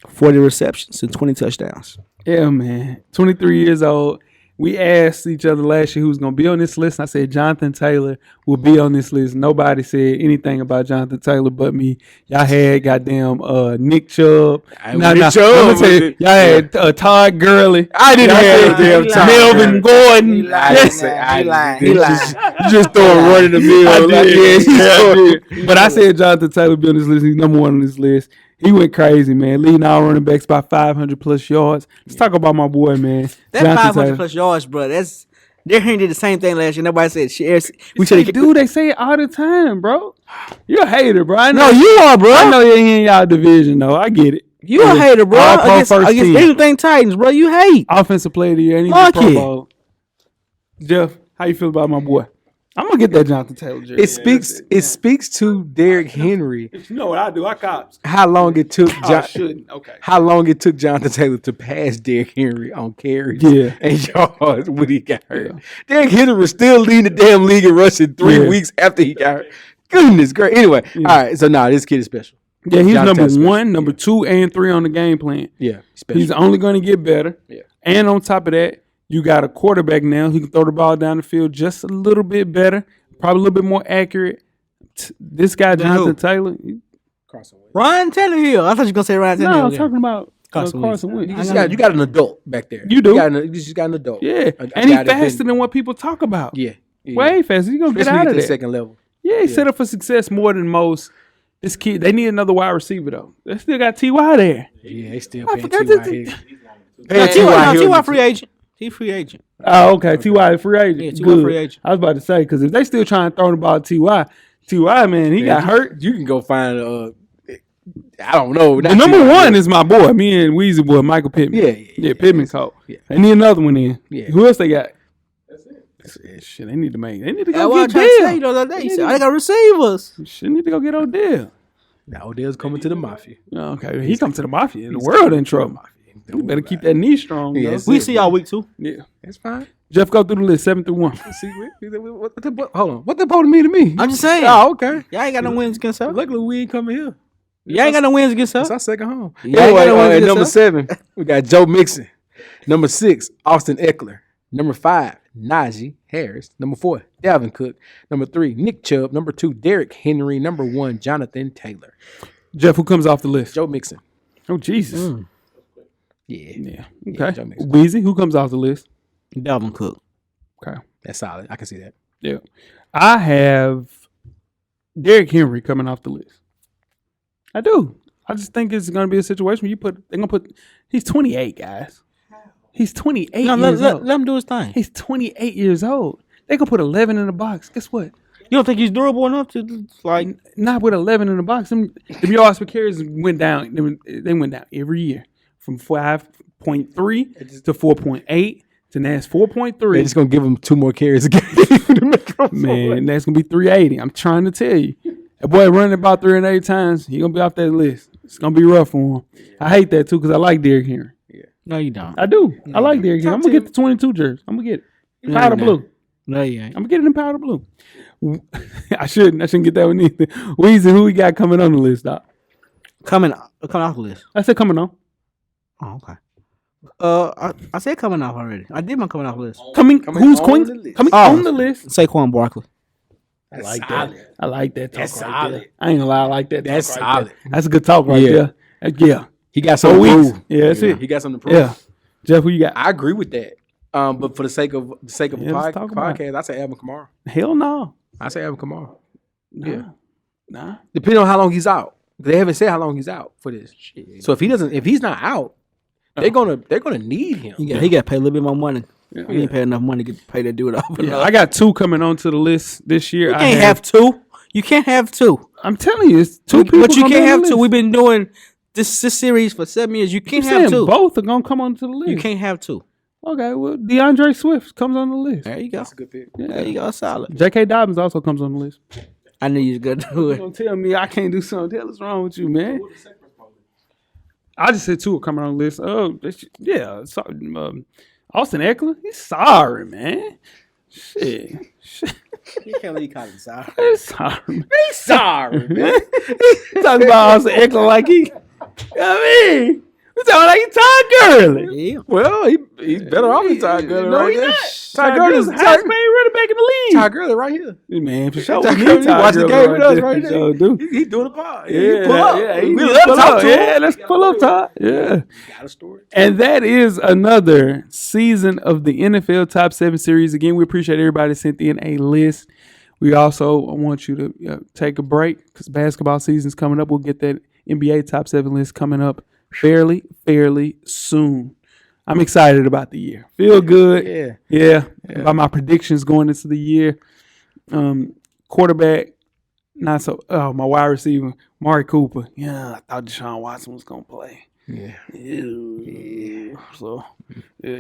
40 receptions and 20 touchdowns. Yeah, man. 23 years old. We asked each other last year who was going to be on this list. And I said Jonathan Taylor will be on this list. Nobody said anything about Jonathan Taylor but me. Y'all had goddamn Nick Chubb. Y'all had Todd Gurley. I didn't have damn Todd Melvin Gordon. He just throwing one in the middle. But I said Jonathan Taylor will be on this list. He's number 1 on this list. He went crazy, man. Leading all running backs by 500 plus yards. Let's talk about my boy, man. That 500 plus yards, bro. Derrick Henry did the same thing last year. Nobody said shit. They say it all the time, bro. You're a hater, bro. I know. No, you are, bro. I know you ain't in y'all division, though. I get it. You a hater, bro. Against anything Titans, bro. You hate. Offensive player of the year. Fuck it. Jeff, how you feel about my boy? I'm gonna get that Jonathan Taylor jersey. It speaks to Derrick Henry. You know what I do? I cops. How long it took Okay. How long it took Jonathan Taylor to pass Derrick Henry on carries and yards when he got hurt. Yeah. Derrick Henry was still leading the damn league in rushing 3 weeks after he got hurt. Goodness great. Anyway, all right. So this kid is special. Yeah, he's number 1, number 2, and 3 on the game plan. Yeah, special. He's only going to get better. Yeah, and on top of that, you got a quarterback now who can throw the ball down the field just a little bit better, probably a little bit more accurate. This guy, Jonathan Taylor. Ryan Tannehill. I thought you were going to say Ryan Tannehill. No, I'm talking about Carson Wentz. You got an adult back there. You do. You just got an adult. Yeah. And he's faster than what people talk about. Yeah. Way faster. He's going to get out of there. Second level. Yeah, he's set up for success more than most. This kid, they need another wide receiver though. They still got T.Y. there. Yeah, they still I paying forgot T.Y. that- here. T.Y. free agent. He free agent. Oh, okay. T.Y. free agent. Yeah, T.Y. Good. free agent. I was about to say because if they still trying to throw the ball to T.Y. Man, he got hurt. You can go find I don't know. The number one is my boy, me and Weezy boy, Michael Pittman. Yeah. Pittman caught. Yeah. They need another one in. Yeah. Who else they got? That's it. Shit, they need to go Well, I get tried to say, you Dale. know, that day, he said, I got receivers. Shit, need to go get Odell. Now Odell's coming to the Mafia. Okay, he come to the Mafia. The world in trouble. You better keep that knee strong. Yeah, Yeah, that's We see y'all week 2. yeah. That's fine. Jeff, go through the list 7 through 1. See, hold on. What that supposed to mean to me? I'm just saying. Oh, okay. Y'all ain't got no wins against us. Luckily, we ain't coming here. Y'all ain't got no wins against us. It's our second home. Yeah, I Anyway, got no wins at against number us. 7, we got Joe Mixon. Number 6, Austin Eckler. Number 5, Najee Harris. Number 4, Dalvin Cook. Number 3, Nick Chubb. Number 2, Derrick Henry. Number 1, Jonathan Taylor. Jeff, who comes off the list? Joe Mixon. Oh, Jesus. Yeah. Yeah. Yeah, Okay. Joe Mixon. Weezy, who comes off the list? Dalvin Cook. Okay. That's solid. I can see that. Yeah. I have Derrick Henry coming off the list. I do. I just think it's going to be a situation where they're going to put, he's 28, guys. He's 28 No, years let old. him do his thing. He's 28 years old. They going to put 11 in the box. Guess what? You don't think he's durable enough to, like, Not with 11 in the box. Them yards per carries went down. They went down every year from 5.3 to 4.8 to now it's 4.3. They're just going to give him 2 more carries a game. Man, that's gonna be 380. I'm trying to tell you. That boy running about 380 times, he gonna be off that list. It's gonna be rough for him. I hate that too because I like Derrick Henry. no, you don't. I do. I like Derrick Henry. I'm gonna get the 22 jersey. I'm gonna get it. Powder no. blue. No, you ain't. I'm gonna get it in powder blue. I shouldn't get that one either. Weezy, who we got coming on the list, Doc? Coming off the list. I said coming on. Oh, okay. I said coming off already. I did my coming off list. Coming who's on going the list. coming Oh. on the list? Saquon Barkley. I like that. I like that talk That's right solid. there. I ain't gonna lie, I like that. That's talk right solid. there. That's a good talk right Yeah. there. Yeah. He got So something to weeks. prove. Yeah, that's it. He got something to prove. Yeah. Jeff, who you got? I agree with that. But for the sake of Yeah, let's talk about podcast, I say Alvin Kamara. Hell no. I say Alvin Kamara. Nah. Yeah. Nah. Depending on how long he's out. They haven't said how long he's out for this. So if he's not out, they're gonna need him. He got to pay a little bit more money. He didn't pay enough money to pay that dude off. Yeah, I got 2 coming onto the list this year. You can't have 2. You can't have 2. I'm telling you, it's 2 people. But you coming can't on have the 2. list. We've been doing this series for 7 years. You I'm can't saying have 2. both are gonna come onto the list. You can't have 2. Okay, well, DeAndre Swift comes on the list. There you go. That's a good pick. There you go. Solid. J.K. Dobbins also comes on the list. I knew you was gonna do it. Don't tell me I can't do something. The hell is wrong with you, man? I just said 2 are coming on the list. Oh, yeah. Austin Eckler, he's sorry, man. Shit. You can't let you call him sorry. He's sorry, man. Sorry, man. Talking about Austin Eckler like he. I mean, we talking like he Todd Gurley. Yeah. Well, he's better off than Todd Gurley. No, right he's there. not. Todd Todd Gurley's Gurley's the highest paid running back in the league. Todd Gurley right here. Man, for sure. Todd We Gurley need Todd watch the Gurley game with us there. right For sure there. do. He doing the pod. Yeah, He pull up. yeah, We need love pull to talk up. to him. Yeah, let's pull up, Todd. Yeah. Got a story. And that is another season of the NFL Top 7 series. Again, we appreciate everybody that sent in a list. We also want you to take a break because basketball season's coming up. We'll get that NBA Top 7 list coming up fairly soon. I'm excited about the year. Feel good. Yeah. About my predictions going into the year. Quarterback, not so. Oh, my wide receiver, Mari Cooper. Yeah, I thought Deshaun Watson was going to play. Yeah. So,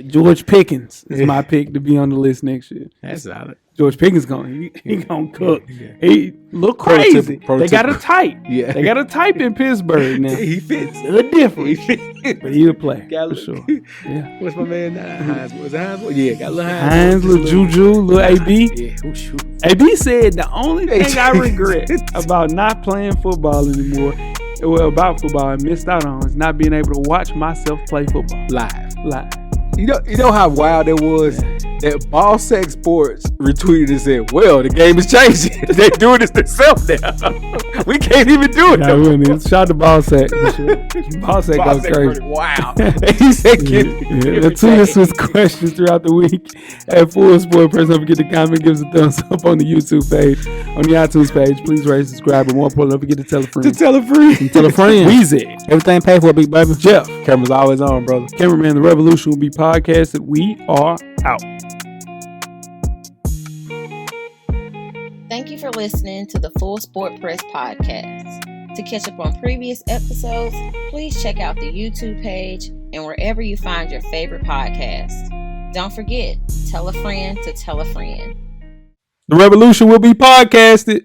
George Pickens is my pick to be on the list next year. That's solid. George Pickens he gonna cook. He look crazy. They got a type. Yeah. They got a type in Pittsburgh now. He fits. A little different, but he'll play for sure. Yeah. What's my man? Hines. Was it Hines? Yeah, got a little Hines. Hines, little Juju, little AB. Yeah. Oh, shoot. AB said the only thing I regret about not playing football anymore, well, about football, I missed out on is not being able to watch myself play football Live. live. You know how wild it was that Ball Sack Sports retweeted and said, "Well, the game is changing. They doing this themselves now. We can't even do it." Nah, we don't need- Shout out to Ball Sack. Ball Sack goes crazy. Wow. He said, Tweet us with questions throughout the week at Full Sport Press. Don't forget to comment, give us a thumbs up on the YouTube page, on the iTunes page. Please rate, subscribe, and more importantly, don't forget to tell a friend. tell a friend. Tell a friend. Weezy. Everything paid for, big baby. Jeff. Camera's always on, brother. Cameraman, The Revolution will be podcasted. We are out. Thank you for listening to the Full Sport Press podcast. To catch up on previous episodes, please check out the YouTube page and wherever you find your favorite podcast. Don't forget, tell a friend to tell a friend. The Revolution will be podcasted.